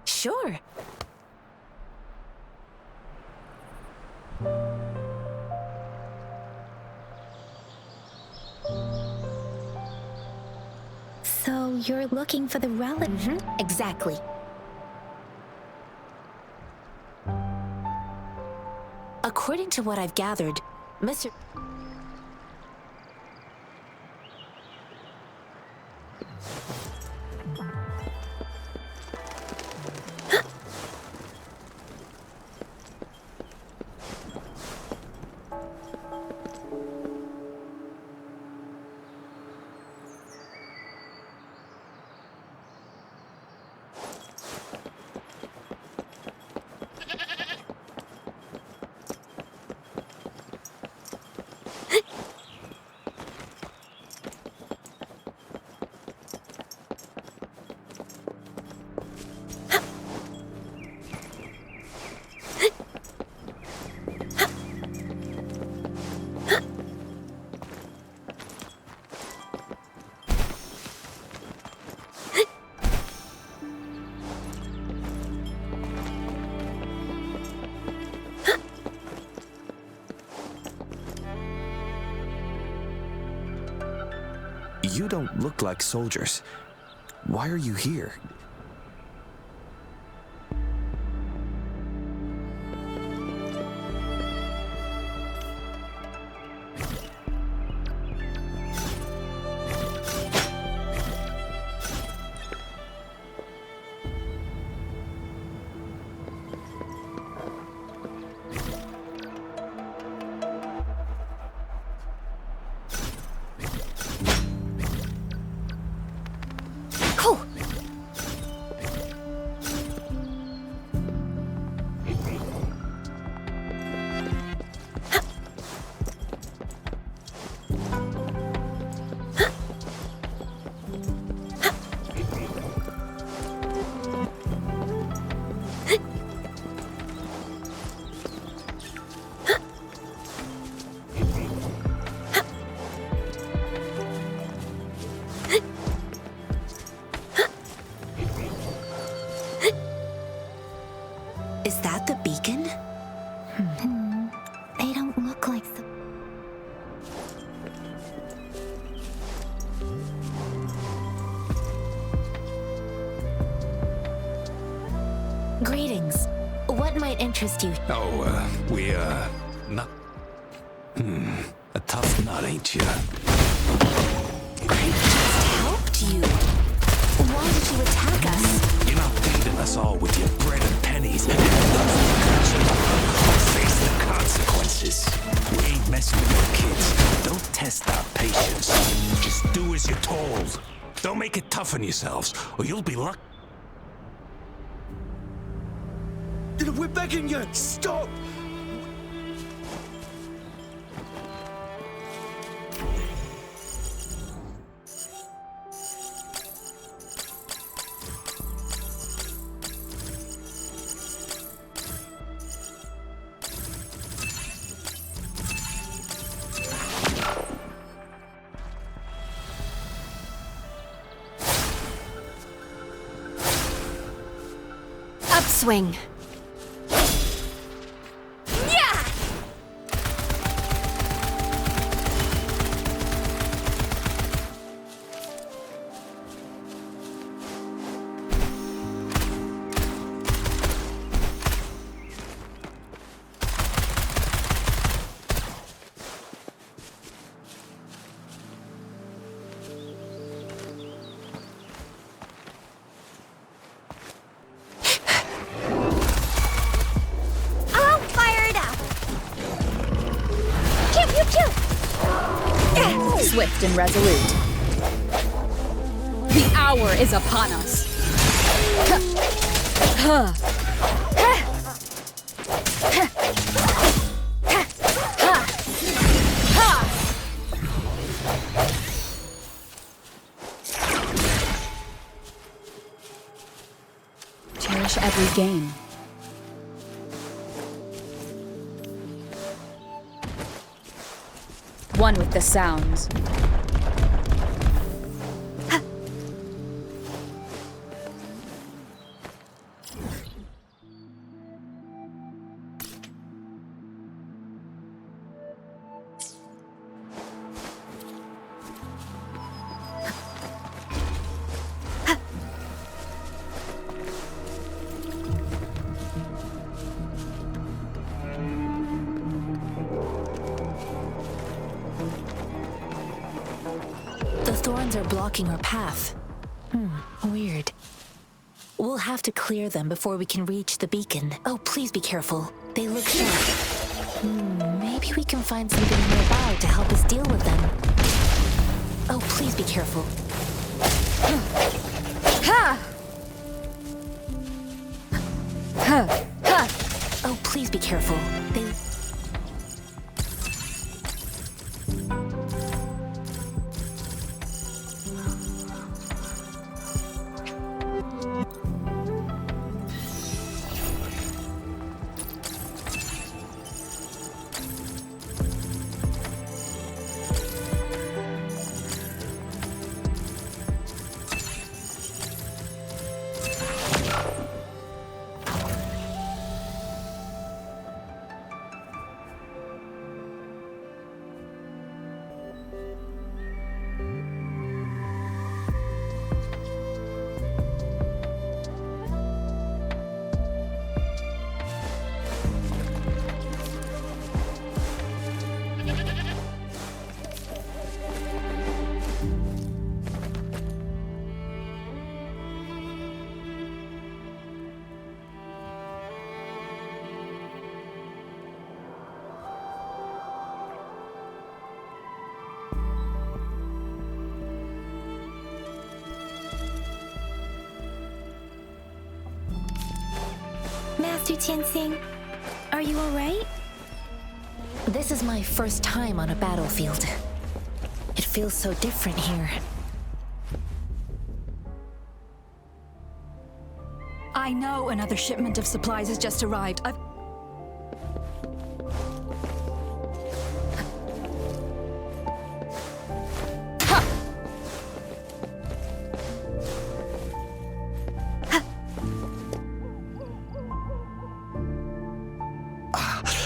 Sure. So you're looking for the relic? Exactly. According to what I've gathered, Mr. You don't look like soldiers. Why are you here? Is that the beacon? They don't look like the... Greetings. What might interest you? Oh, not... a tough nut, ain't you? I just helped you. Why did you attack us? You're not feeding us all with your bread and pennies. Face the consequences. We ain't messing with your kids. Don't test our patience. Just do as you're told. Don't make it tough on yourselves, or you'll be lucky. We're begging you! Stop! Upswing. Swift and resolute. The hour is upon us. Cherish every game. One with the sounds. Thorns are blocking our path. Weird. We'll have to clear them before we can reach the beacon. Oh, please be careful. They look sharp. Maybe we can find something nearby to help us deal with them. Oh, please be careful. Oh, please be careful. Master Tianxing, are you alright? This is my first time on a battlefield. It feels so different here. I know another shipment of supplies has just arrived.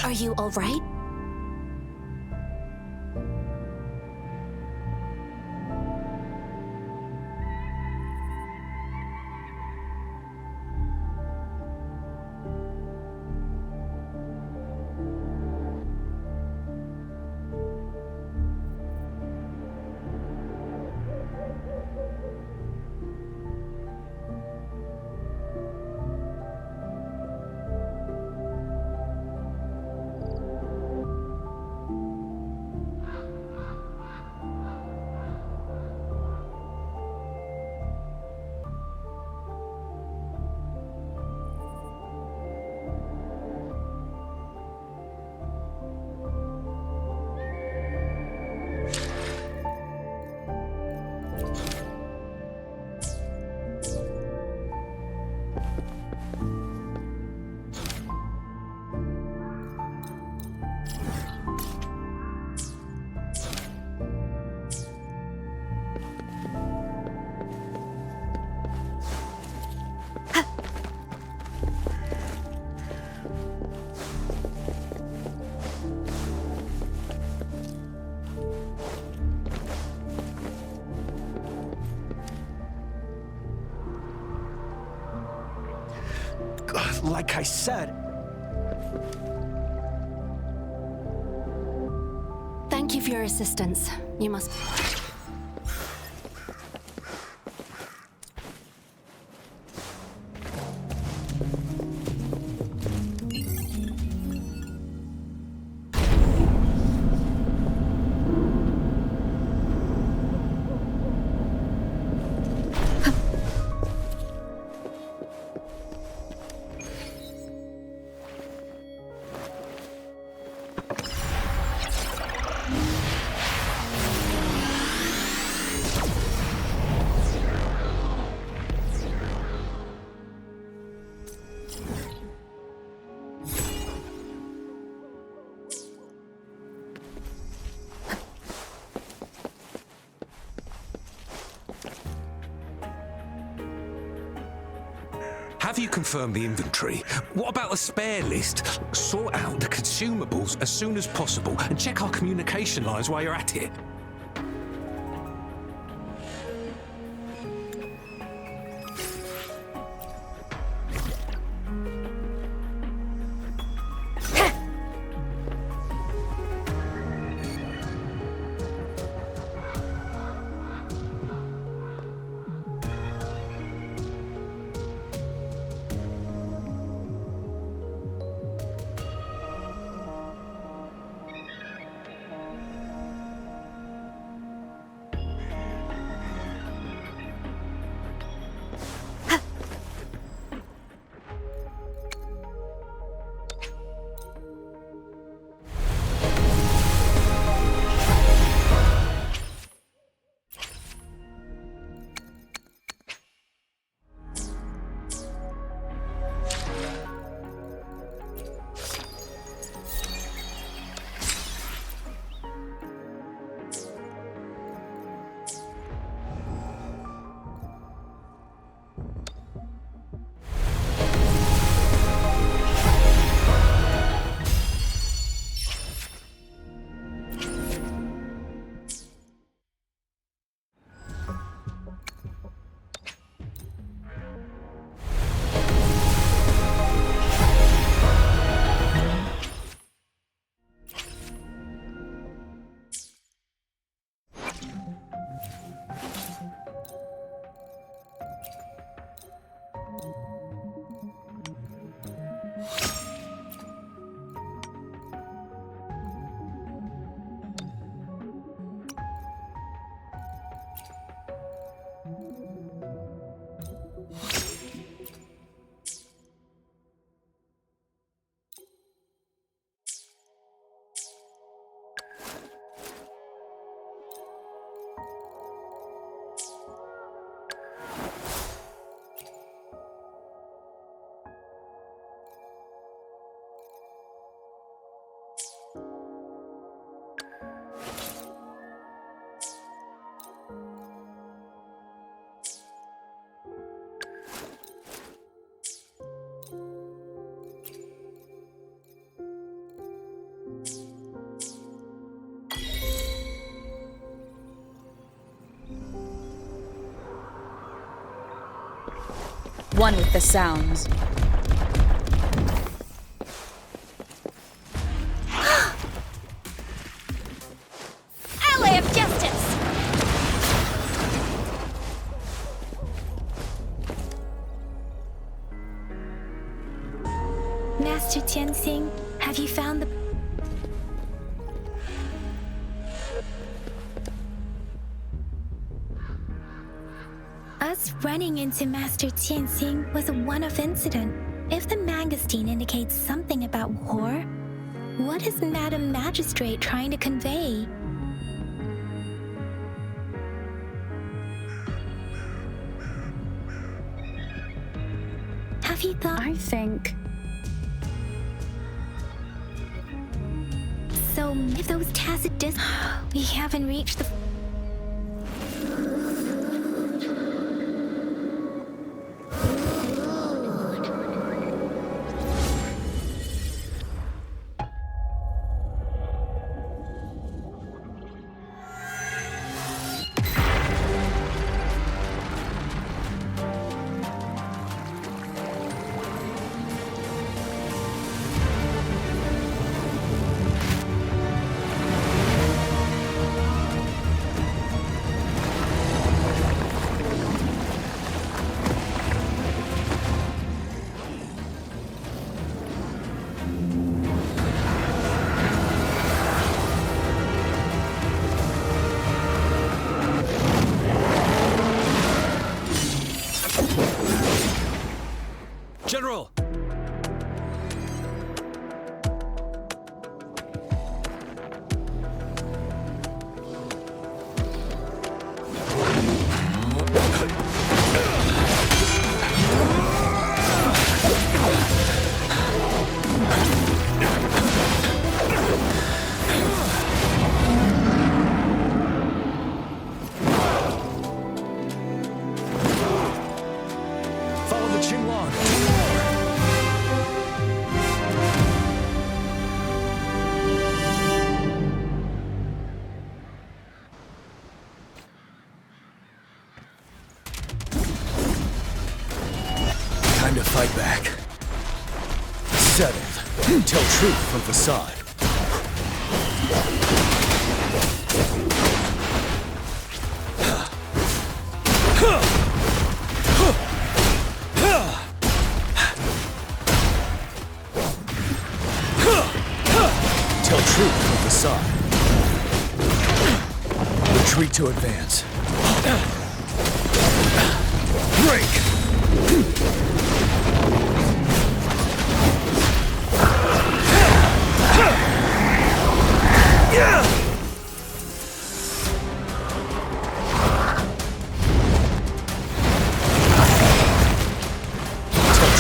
Are you all right? Like I said... Thank you for your assistance. You must... Have you confirmed the inventory? What about the spare list? Sort out the consumables as soon as possible and check our communication lines while you're at it. One with the sounds. Ally of Justice! Master Tianxing, have you found the... Us running into Master Tianxing was a one-off incident. If the Mangosteen indicates something about war, what is Madam Magistrate trying to convey? Have you thought... I think... So, if those tacit we haven't reached the... General! Time to fight back. Settled. Tell truth from facade. Tell truth from facade. Retreat to advance. Break!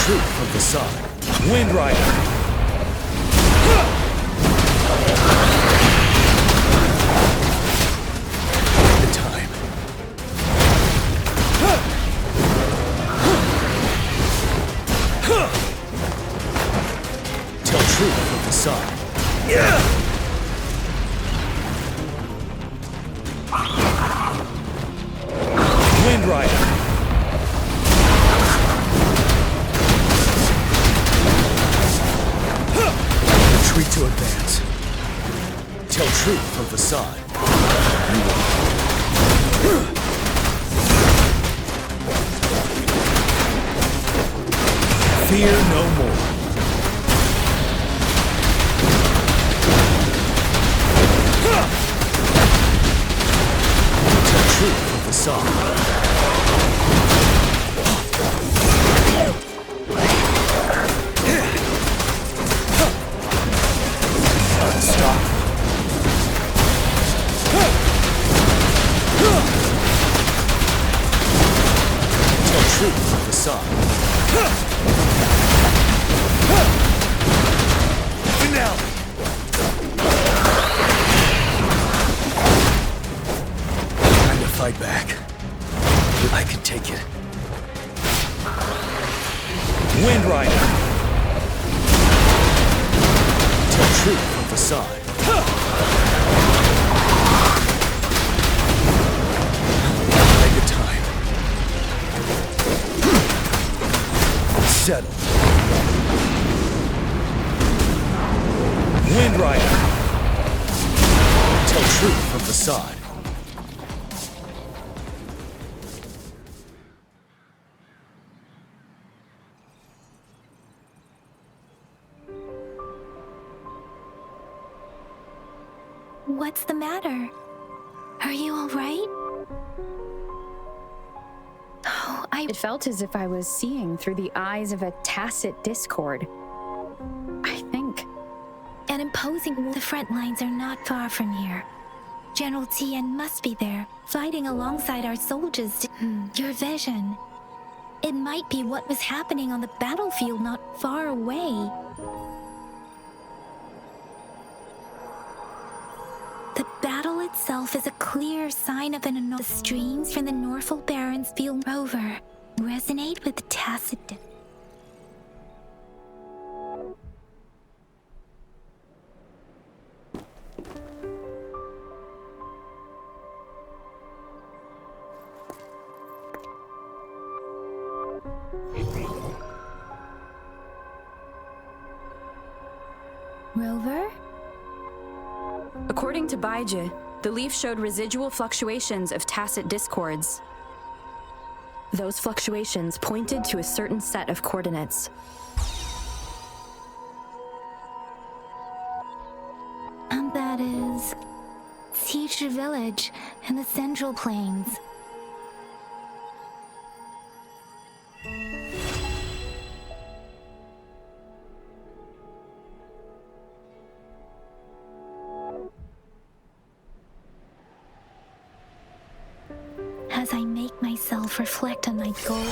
Truth from facade. Wind Rider. The time. Tell truth from facade. Wind Rider. Retreat to advance. Tell truth from facade. Fear no more. Tell truth from facade. Finale! Time to fight back. I can take it. Wind Rider! Tell truth from facade. Take the time. Settle. Wind Rider. Tell truth from facade. What's the matter? Are you all right? Oh, It felt as if I was seeing through the eyes of a tacit discord. I think. An imposing the front lines are not far from here. General Tien must be there, fighting alongside our soldiers. Your vision. It might be what was happening on the battlefield not far away. The battle itself is a clear sign of the streams from the Norfolk Barrens Field Rover resonate with the tacit. Rover? According to Baiji, the leaf showed residual fluctuations of tacit discords. Those fluctuations pointed to a certain set of coordinates. And that is Teacher Village in the Central Plains. as I make myself reflect on my goal.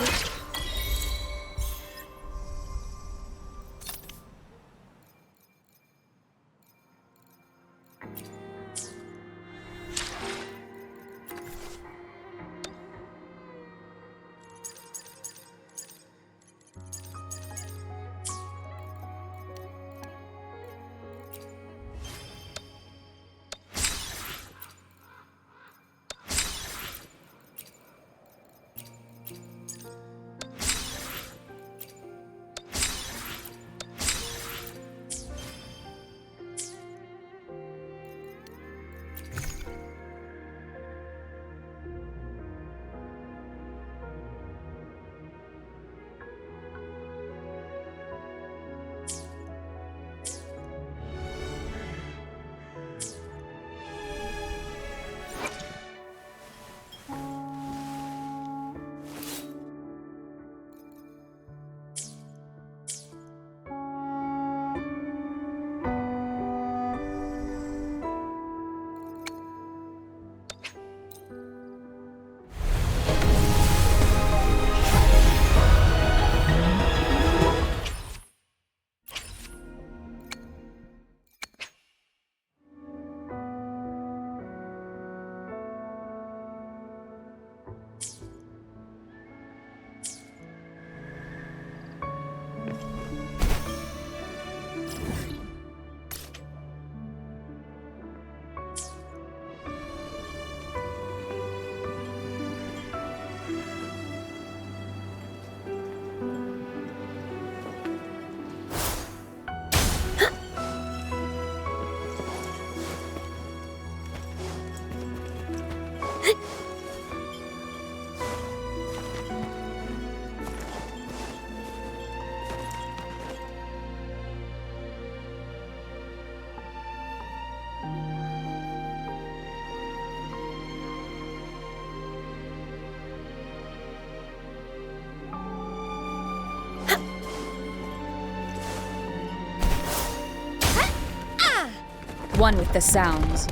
One with the sounds.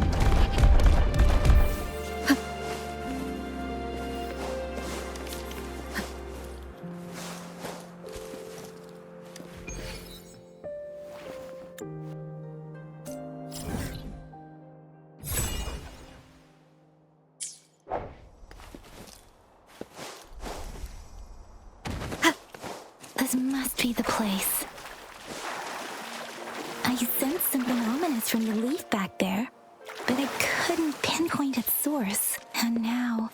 This must be the place. I sensed something ominous from the leaf back there, but I couldn't pinpoint its source. And now,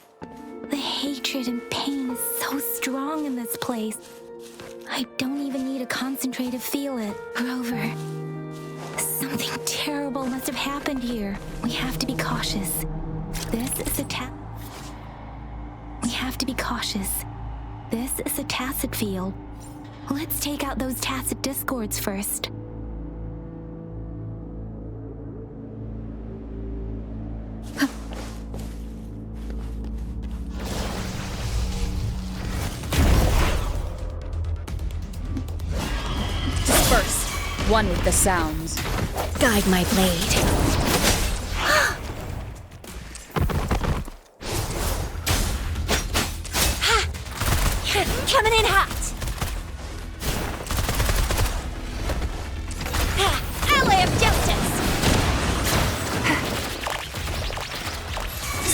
the hatred and pain is so strong in this place. I don't even need to concentrate to feel it. Rover, something terrible must have happened here. We have to be cautious. This is a We have to be cautious. This is a tacit field. Let's take out those tacit discords first. Disperse. One with the sounds. Guide my blade. Coming in hot! Ally of justice!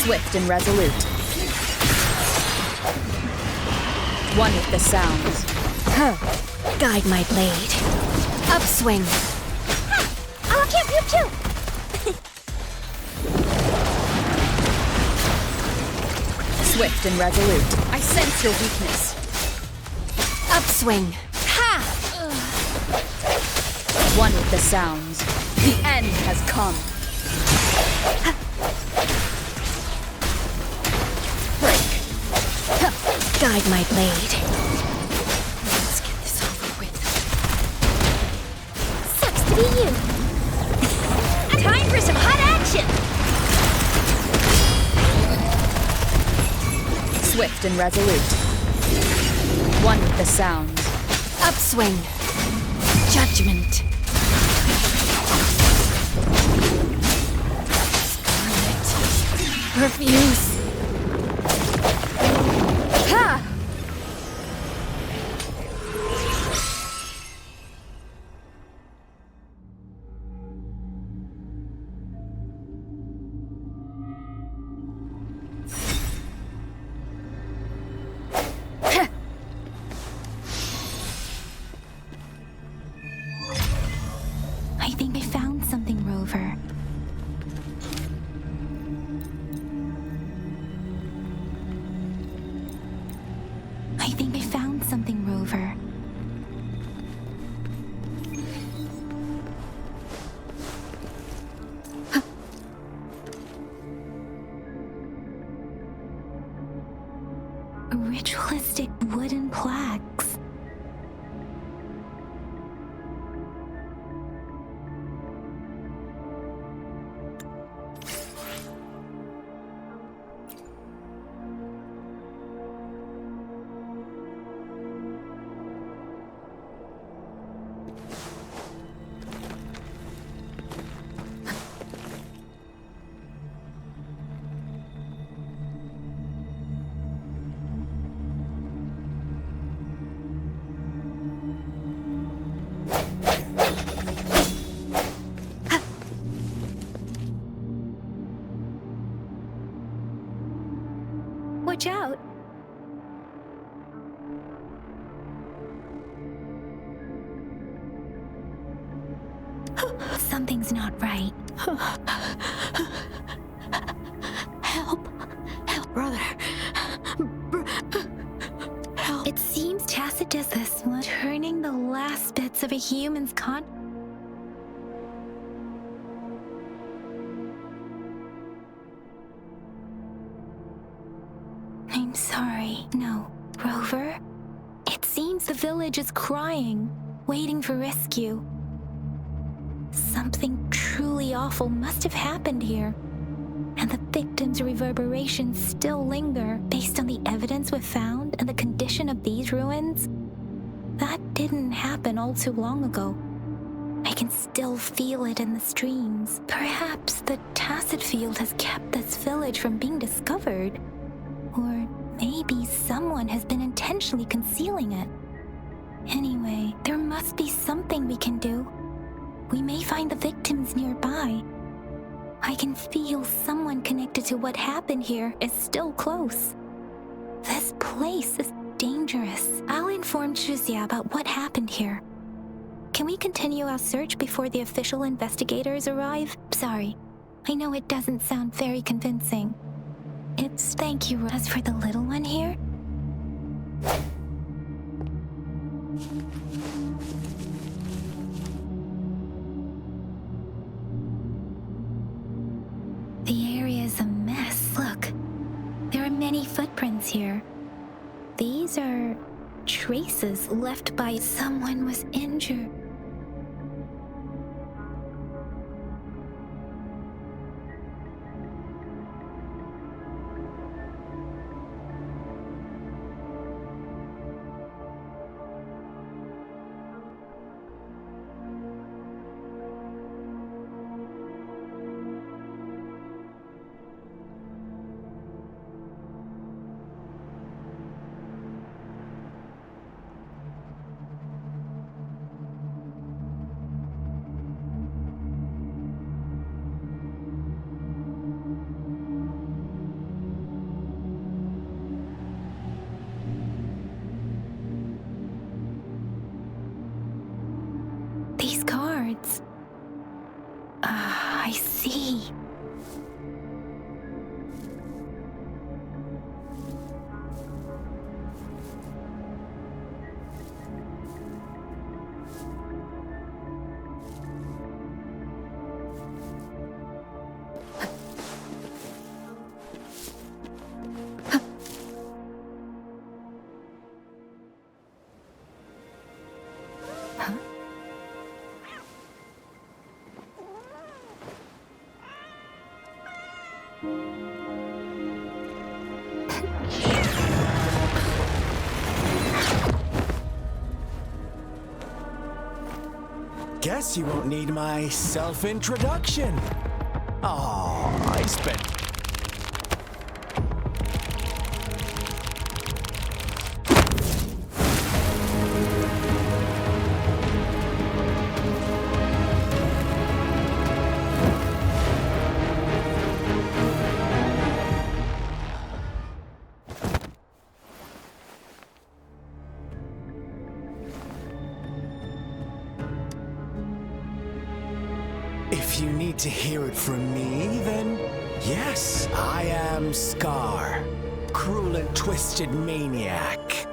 Swift and resolute. One with the sounds. Guide my blade. Upswing. Oh, pew pew pew! Swift and resolute. I sense your weakness. Upswing. Ha! One with the sounds. The end has come. Break. Guide my blade. Let's get this over with. Sucks to be you. Time for some hot action! Swift and resolute. One with the sounds. Upswing. Judgment. Scarlet. Refuse. think I found something, Rover. I think I found something, Rover. Ritualistic wooden plaques. Watch out! Something's not right. Help! Help, brother! Help! It seems Tacit does this one, turning the last bits of a human's I'm sorry. No. Rover? It seems the village is crying, waiting for rescue. Something truly awful must have happened here, and the victims' reverberations still linger based on the evidence we've found and the condition of these ruins. That didn't happen all too long ago. I can still feel it in the streams. Perhaps the Tacit field has kept this village from being discovered. Or maybe someone has been intentionally concealing it. Anyway, there must be something we can do. We may find the victims nearby. I can feel someone connected to what happened here is still close. This place is dangerous. I'll inform Chuzia about what happened here. Can we continue our search before the official investigators arrive? Sorry, I know it doesn't sound very convincing. It's thank you. As for the little one here? The area is a mess. Look, there are many footprints here. These are traces left by someone was injured. These cards. I see. Guess you won't need my self-introduction. Oh, I spent... If you need to hear it from me, then yes, I am Scar, cruel and twisted maniac.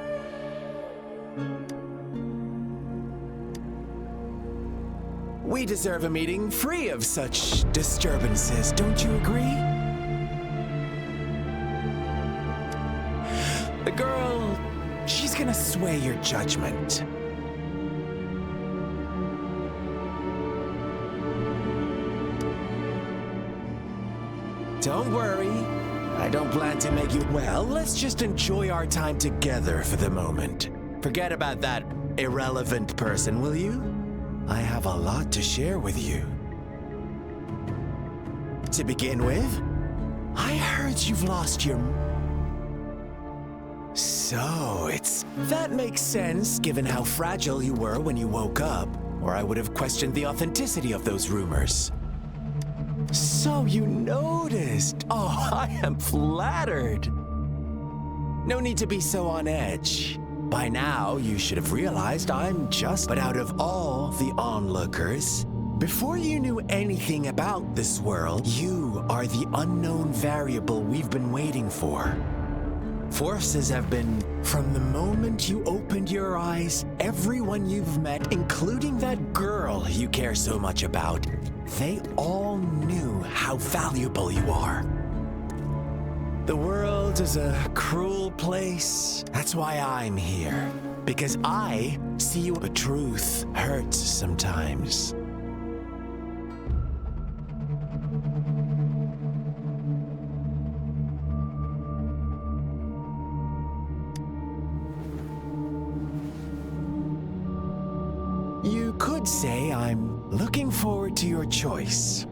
We deserve a meeting free of such disturbances, don't you agree? The girl, she's gonna sway your judgment. Don't worry, I don't plan to make you... Well, let's just enjoy our time together for the moment. Forget about that irrelevant person, will you? I have a lot to share with you. To begin with, I heard you've lost your... So, that makes sense, given how fragile you were when you woke up, or I would have questioned the authenticity of those rumors. So you noticed. Oh, I am flattered. No need to be so on edge. By now, you should have realized I'm just... But out of all the onlookers, before you knew anything about this world, you are the unknown variable we've been waiting for. Forces have been... From the moment you opened your eyes, everyone you've met, including that girl you care so much about, they all knew how valuable you are. The world is a cruel place. That's why I'm here. Because I see you. The truth hurts sometimes. You could say I'm looking forward to your choice.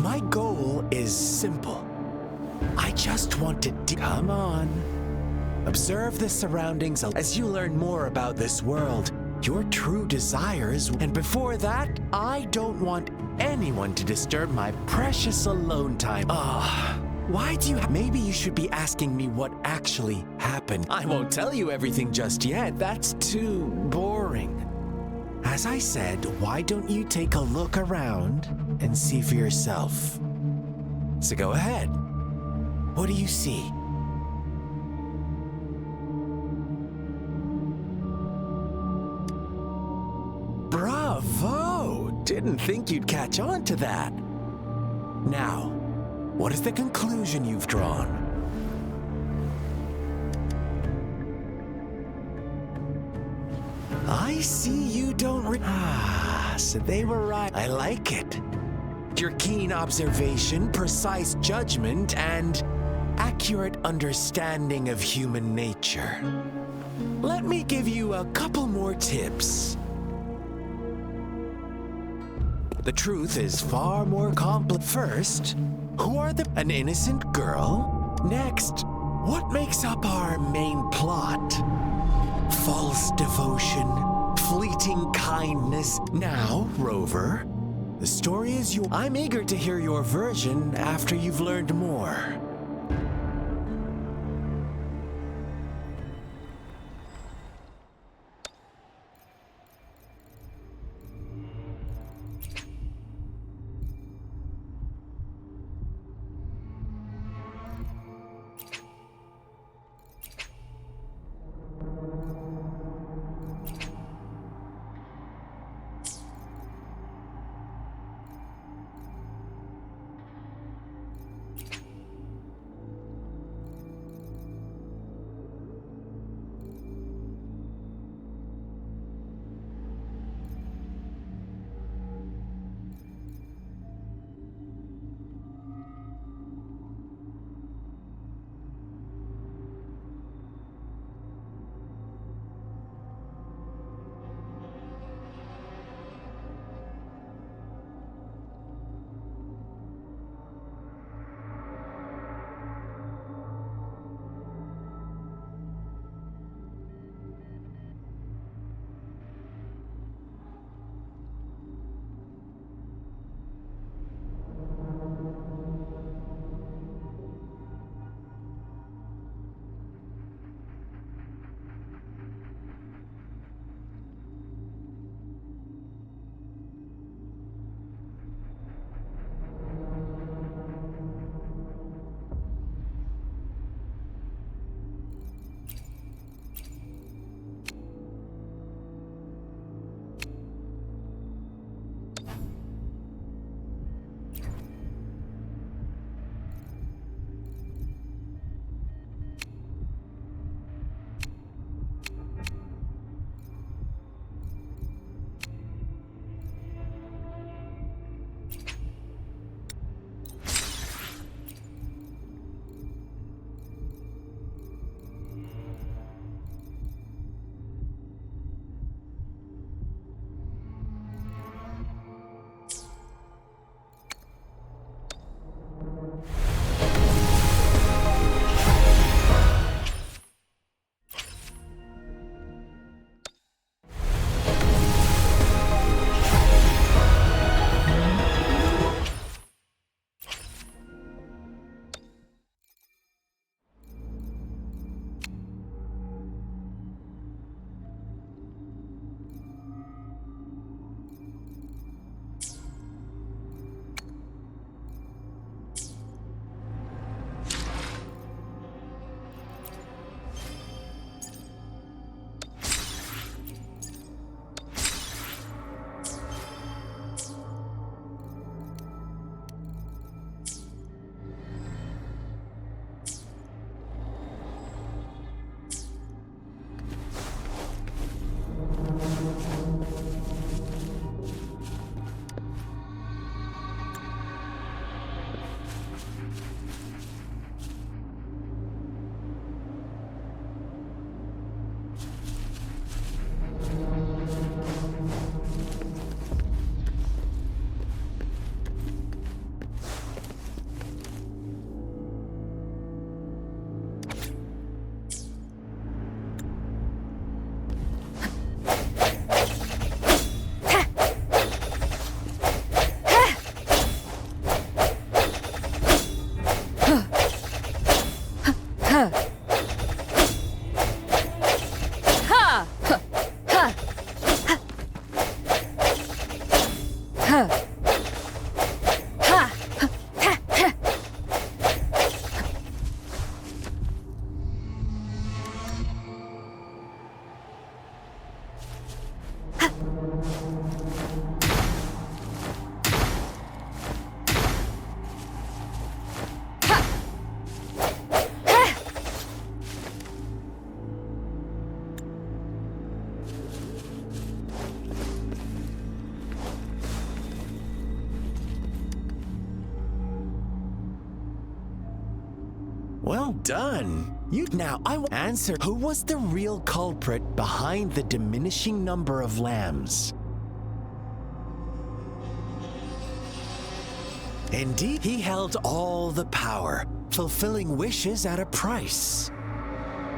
My goal is simple. I just want to come on. Observe the surroundings as you learn more about this world, your true desires, and before that, I don't want anyone to disturb my precious alone time. Why do you... Maybe you should be asking me what actually happened. I won't tell you everything just yet. That's too boring. As I said, why don't you take a look around and see for yourself? So go ahead. What do you see? Bravo! Didn't think you'd catch on to that. Now, what is the conclusion you've drawn? I see you don't so they were right. I like it. Your keen observation, precise judgment, and accurate understanding of human nature. Let me give you a couple more tips. The truth is far more complex. First, who are an innocent girl? Next, what makes up our main plot? False devotion, fleeting kindness. Now, Rover, the story is yours. I'm eager to hear your version after you've learned more. Well done. Now, I will answer who was the real culprit behind the diminishing number of lambs. Indeed, he held all the power, fulfilling wishes at a price.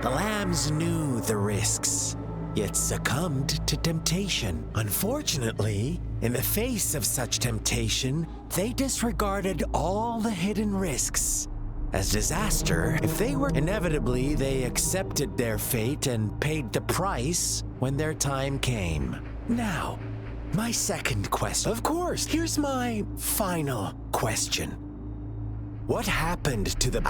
The lambs knew the risks, yet succumbed to temptation. Unfortunately, in the face of such temptation, they disregarded all the hidden risks. As disaster, if they were inevitably, they accepted their fate and paid the price when their time came. Now, my second question. Of course, here's my final question. What happened to the...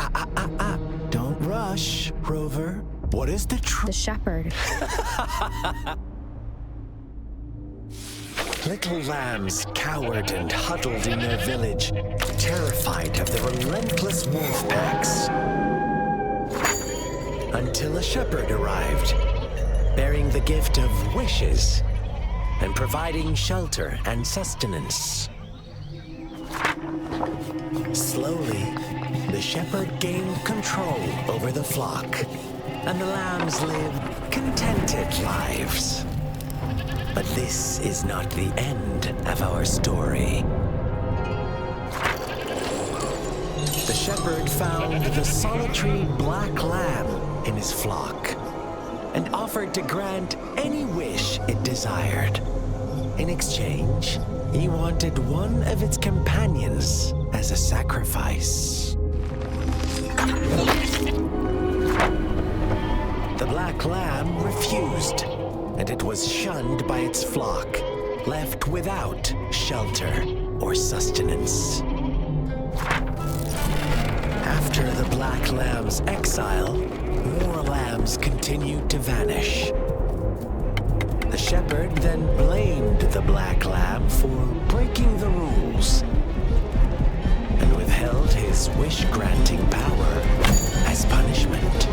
Don't rush, Rover. What is the The shepherd. Little lambs cowered and huddled in their village, terrified of the relentless wolf packs. Until a shepherd arrived, bearing the gift of wishes and providing shelter and sustenance. Slowly, the shepherd gained control over the flock, and the lambs lived contented lives. But this is not the end of our story. The shepherd found the solitary black lamb in his flock and offered to grant any wish it desired. In exchange, he wanted one of its companions as a sacrifice. The black lamb refused, and it was shunned by its flock, left without shelter or sustenance. After the black lamb's exile, more lambs continued to vanish. The shepherd then blamed the black lamb for breaking the rules and withheld his wish-granting power as punishment.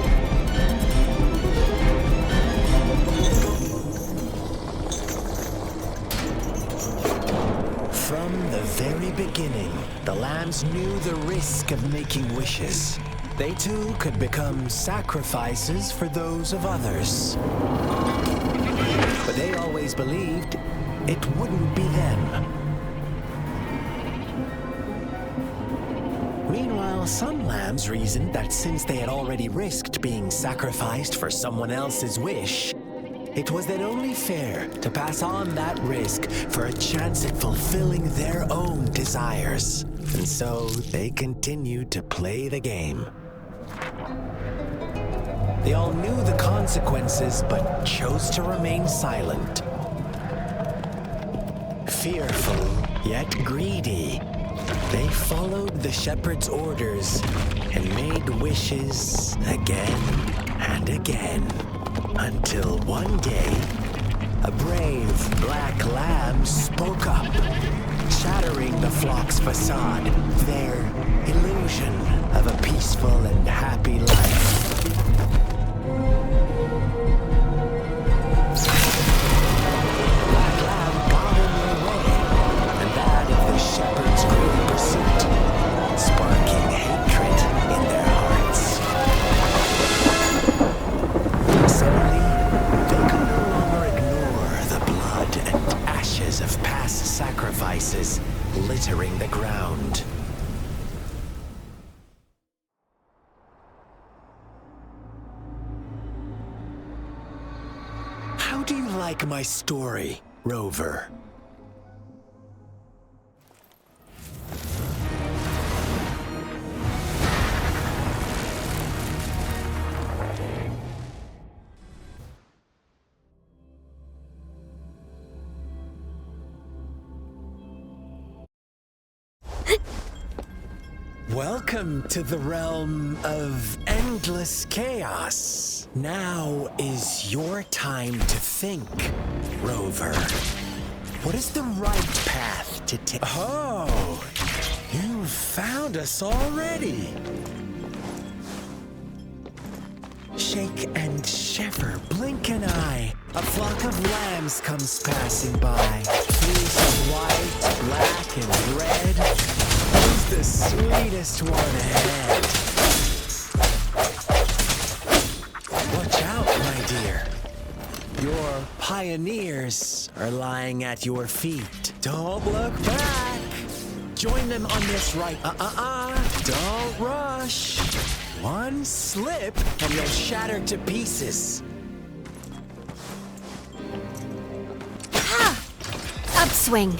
From the very beginning, the lambs knew the risk of making wishes. They too could become sacrifices for those of others. But they always believed it wouldn't be them. Meanwhile, some lambs reasoned that since they had already risked being sacrificed for someone else's wish, it was then only fair to pass on that risk for a chance at fulfilling their own desires. And so they continued to play the game. They all knew the consequences, but chose to remain silent. Fearful, yet greedy, they followed the shepherd's orders and made wishes again and again. Until one day, a brave black lamb spoke up, shattering the flock's facade, their illusion of a peaceful and happy life. Black lamb got in their way, and that of the shepherd's greedy pursuit, sparking hatred in their hearts. Suddenly, they could no longer ignore the blood and ashes of past sacrifices littering the ground. How do you like my story, Rover? Welcome to the realm of endless chaos. Now is your time to think, Rover. What is the right path to take? Oh, you found us already. Shake and shiver, blink an eye. A flock of lambs comes passing by. Fleece of white, black, and red. Who's the sweetest one ahead? Watch out, my dear. Your pioneers are lying at your feet. Don't look back. Join them on this right. Don't rush. One slip and you'll shatter to pieces. Ha! Upswing.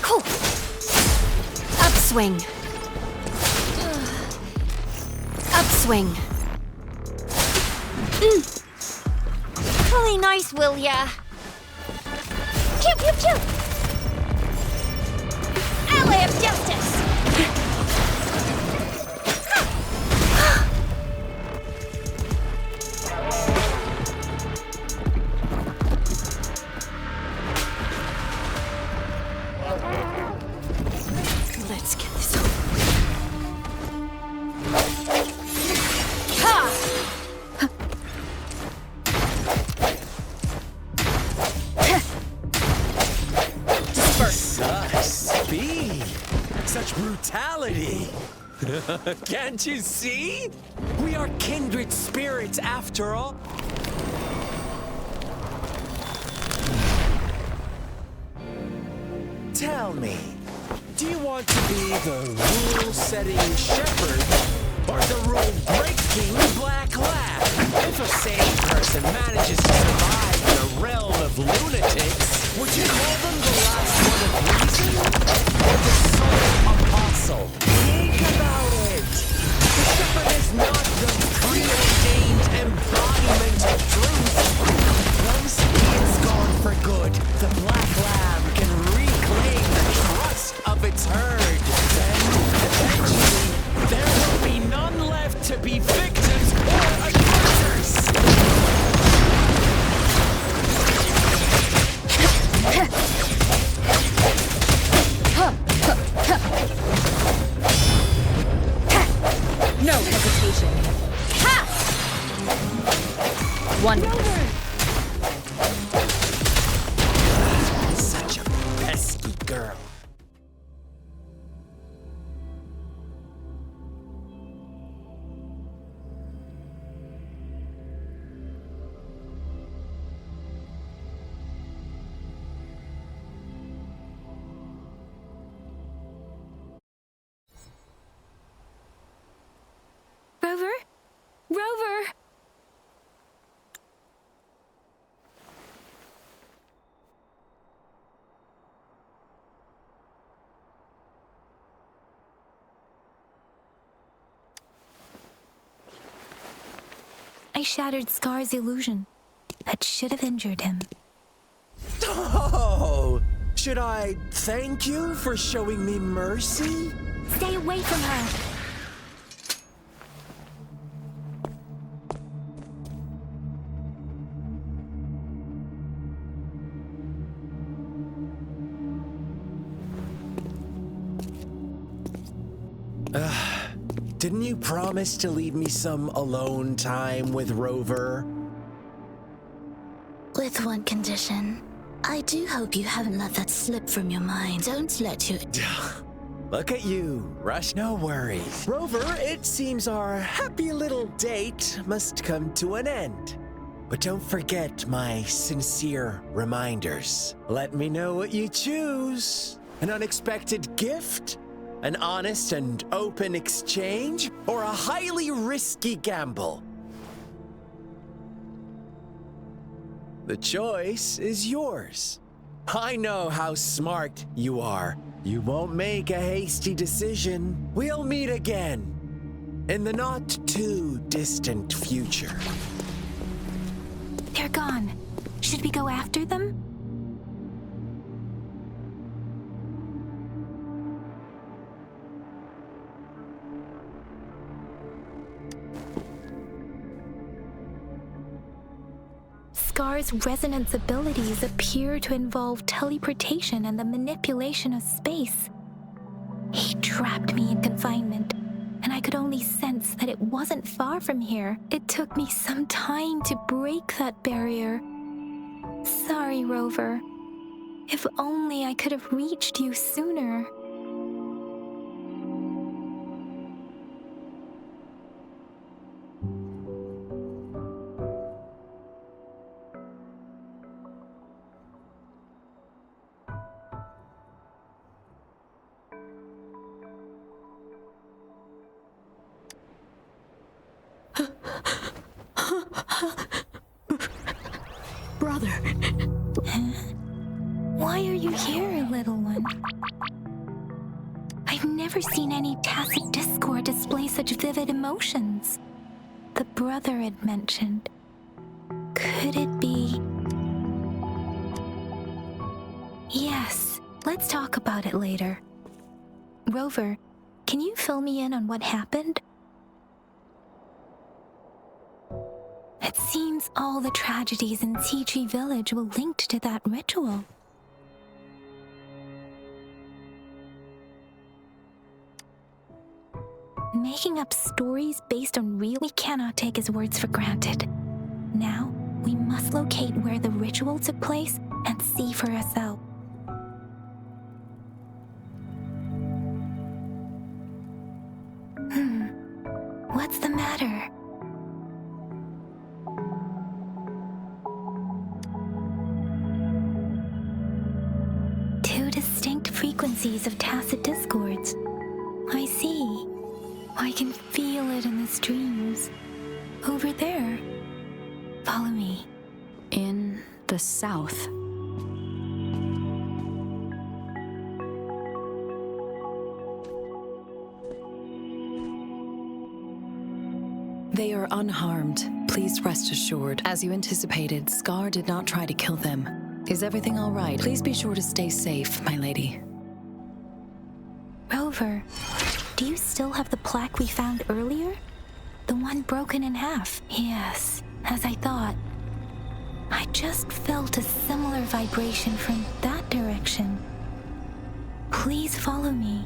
Cool. Upswing. Upswing. Really nice, will ya? Pew, pew, pew! Ally of justice! Let's get this over with. Such speed! Such brutality! Can't you see? We are kindred spirits after all. Tell me, do you want to be the rule-setting shepherd or the rule-breaking black lab? If a sane person manages to survive in a realm of lunatics, would you call them the last one of reason or the sole apostle? Think about it. The shepherd is not the preordained embodiment of truth. Once he is gone for good, the black lamb can reclaim the trust of its herd. Then, eventually, there will be none left to be victims or aggressors. No hesitation. Ha! Wonderful. Such a pesky girl. Rover? Rover! I shattered Scar's illusion. That should have injured him. Oh! Should I thank you for showing me mercy? Stay away from her! Didn't you promise to leave me some alone time with Rover? With one condition. I do hope you haven't let that slip from your mind. Don't let you... Look at you, Rush. No worries. Rover, it seems our happy little date must come to an end. But don't forget my sincere reminders. Let me know what you choose. An unexpected gift? An honest and open exchange? Or a highly risky gamble? The choice is yours. I know how smart you are. You won't make a hasty decision. We'll meet again in the not too distant future. They're gone. Should we go after them? star's resonance abilities appear to involve teleportation and the manipulation of space. He trapped me in confinement, and I could only sense that it wasn't far from here. It took me some time to break that barrier. Sorry, Rover. If only I could have reached you sooner. Brother. Why are you here, little one? I've never seen any tacit discord display such vivid emotions. The brother had mentioned. Could it be? Yes, let's talk about it later. Rover, can you fill me in on what happened? It seems all the tragedies in Tea Village were linked to that ritual. Making up stories based on real, we cannot take his words for granted. Now, we must locate where the ritual took place and see for ourselves. What's the matter? Two distinct frequencies of tacit discords. I see. I can feel it in the streams. Over there. Follow me. In the south. They are unharmed. Please rest assured. As you anticipated, Scar did not try to kill them. Is everything all right? Please be sure to stay safe, my lady. Rover, do you still have the plaque we found earlier? The one broken in half? Yes, as I thought. I just felt a similar vibration from that direction. Please follow me.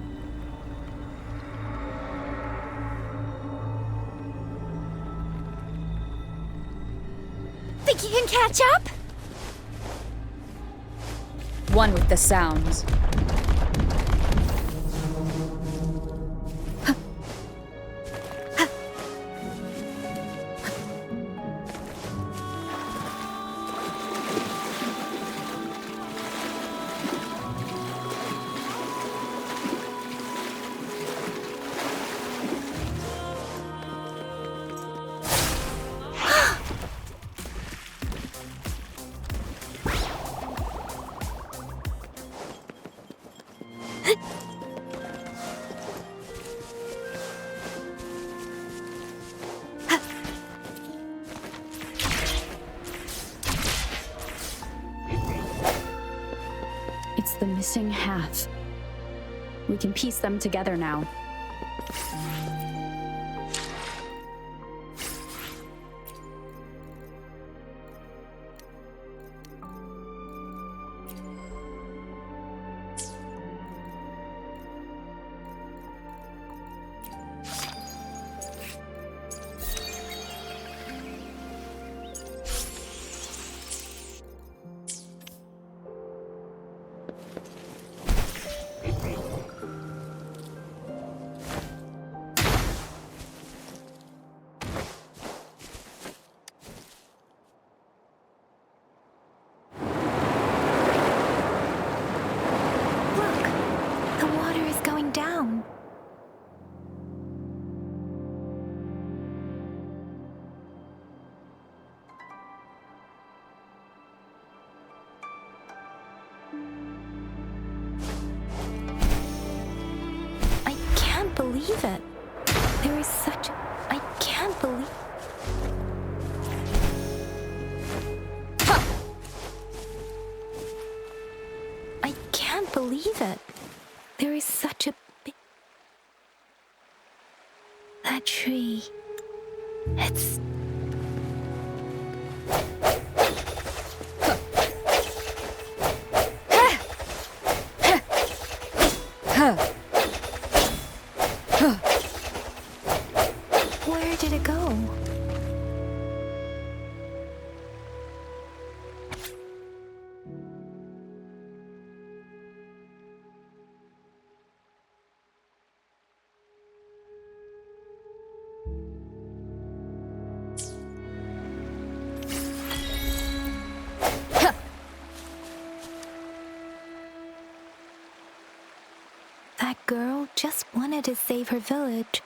Think you can catch up? One with the sounds. It's the missing half. We can piece them together now. Believe it. There is such... I can't believe... I can't believe it. There is such a big... That tree... It's... just wanted to save her village.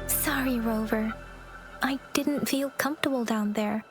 Sorry, Rover. I didn't feel comfortable down there.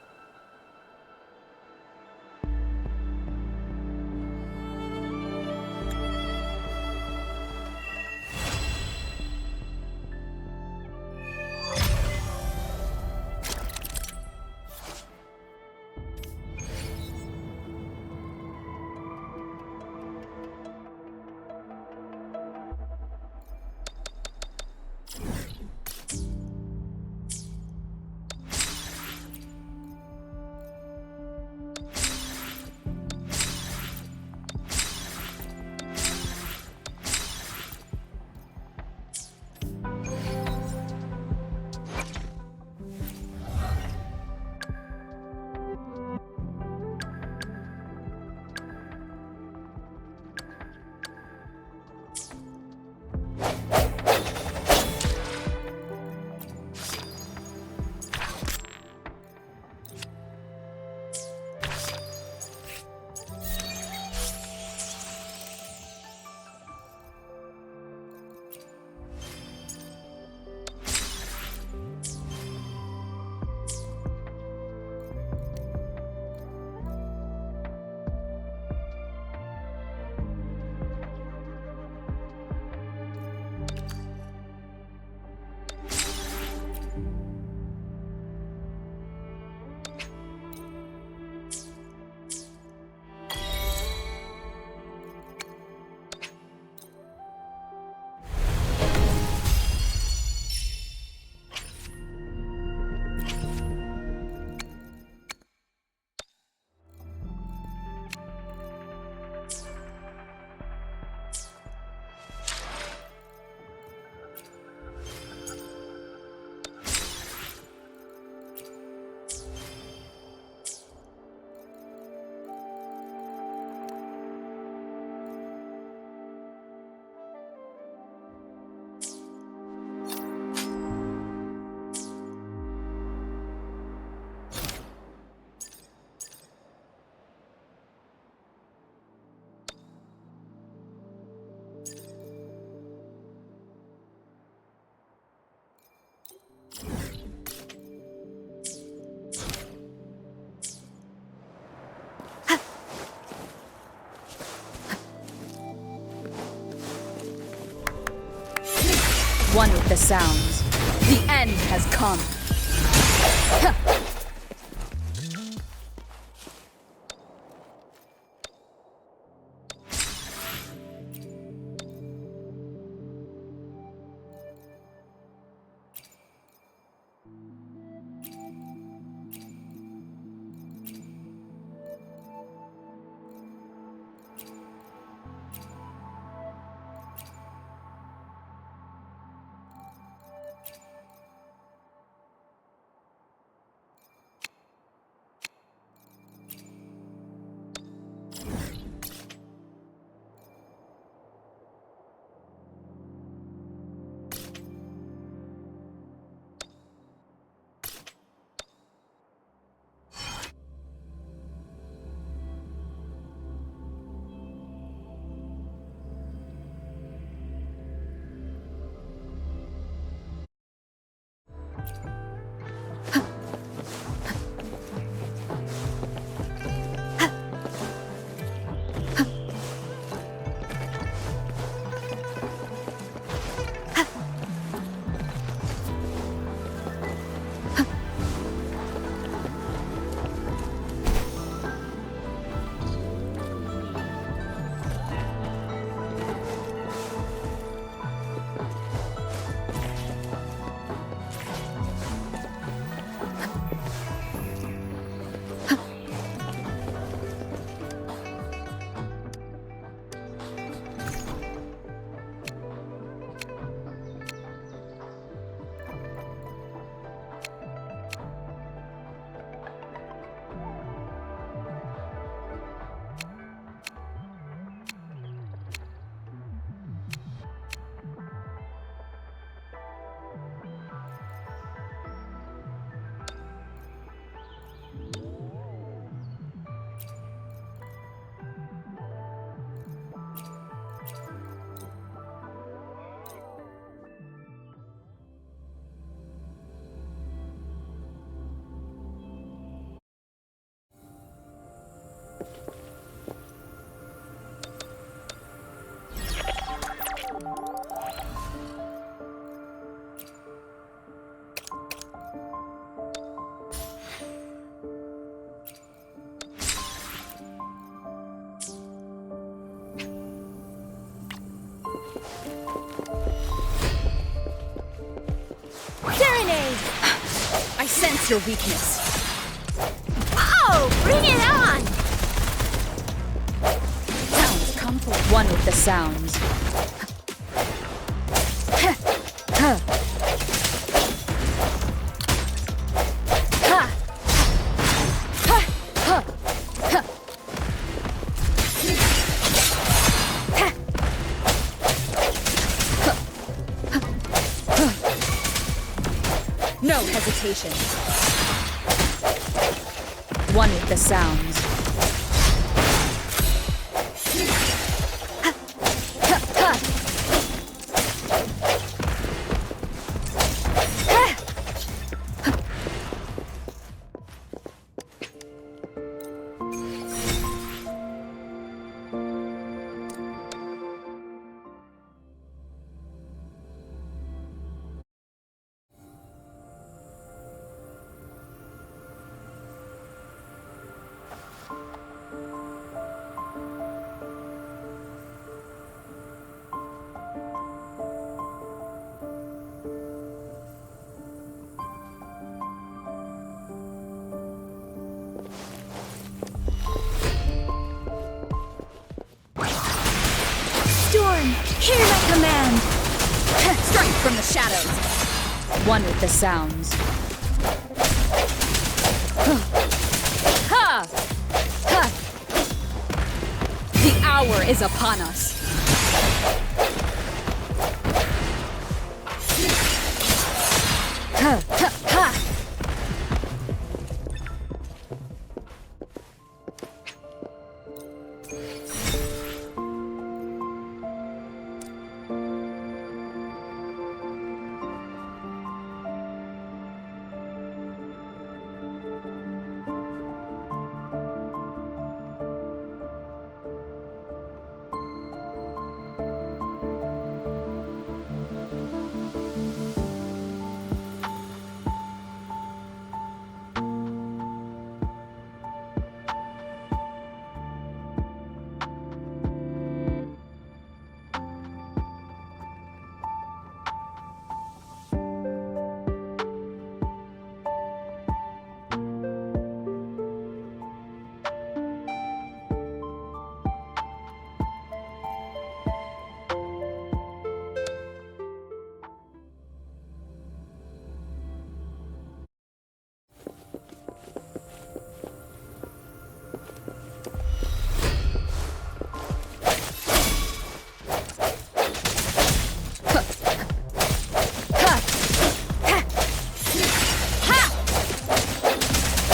One with the sounds. The end has come. What's your weakness? Oh, bring it on! Sounds come for one with the sounds. No hesitation. One with the sounds. Storm, hear my command! Strike from the shadows. One with the sounds. Ha! Ha! The hour is upon us. Ha! Ha! Ha!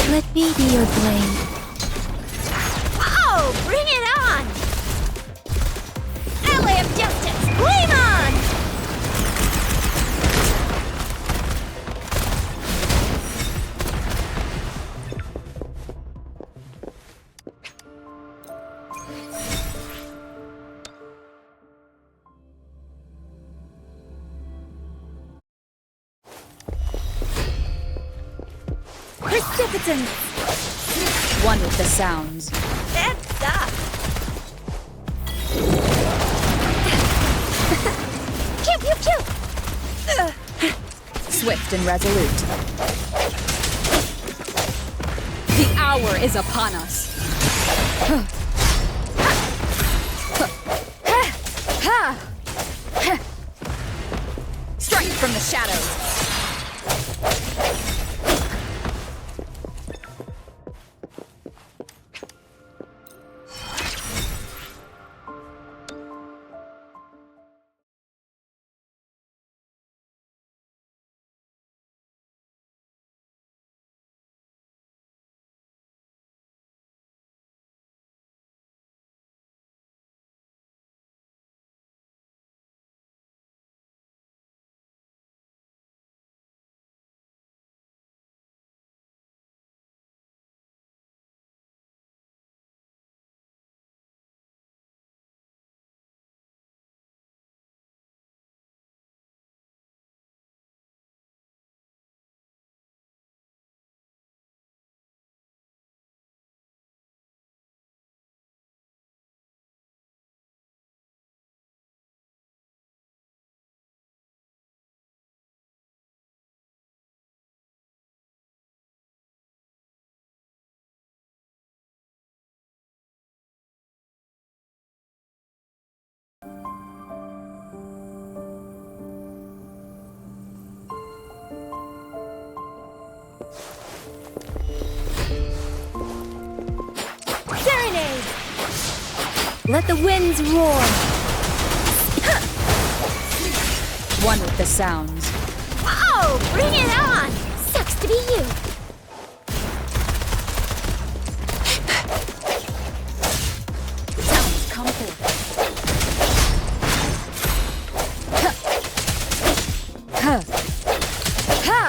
Let me be your blade. Oh, bring it on! Ally of Justice, flame on! Precipitant! One with the sounds. That's up! Pew, pew, pew! Swift and resolute. The hour is upon us. Strike from the shadows. Serenade! Let the winds roar! One with the sounds. Oh, bring it on! Sucks to be you. Sounds come forth. Huh. Ha!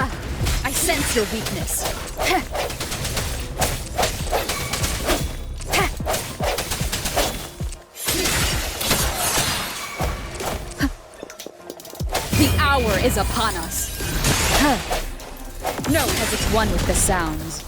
I sense your weakness. The hour is upon us. No, as it's one with the sounds.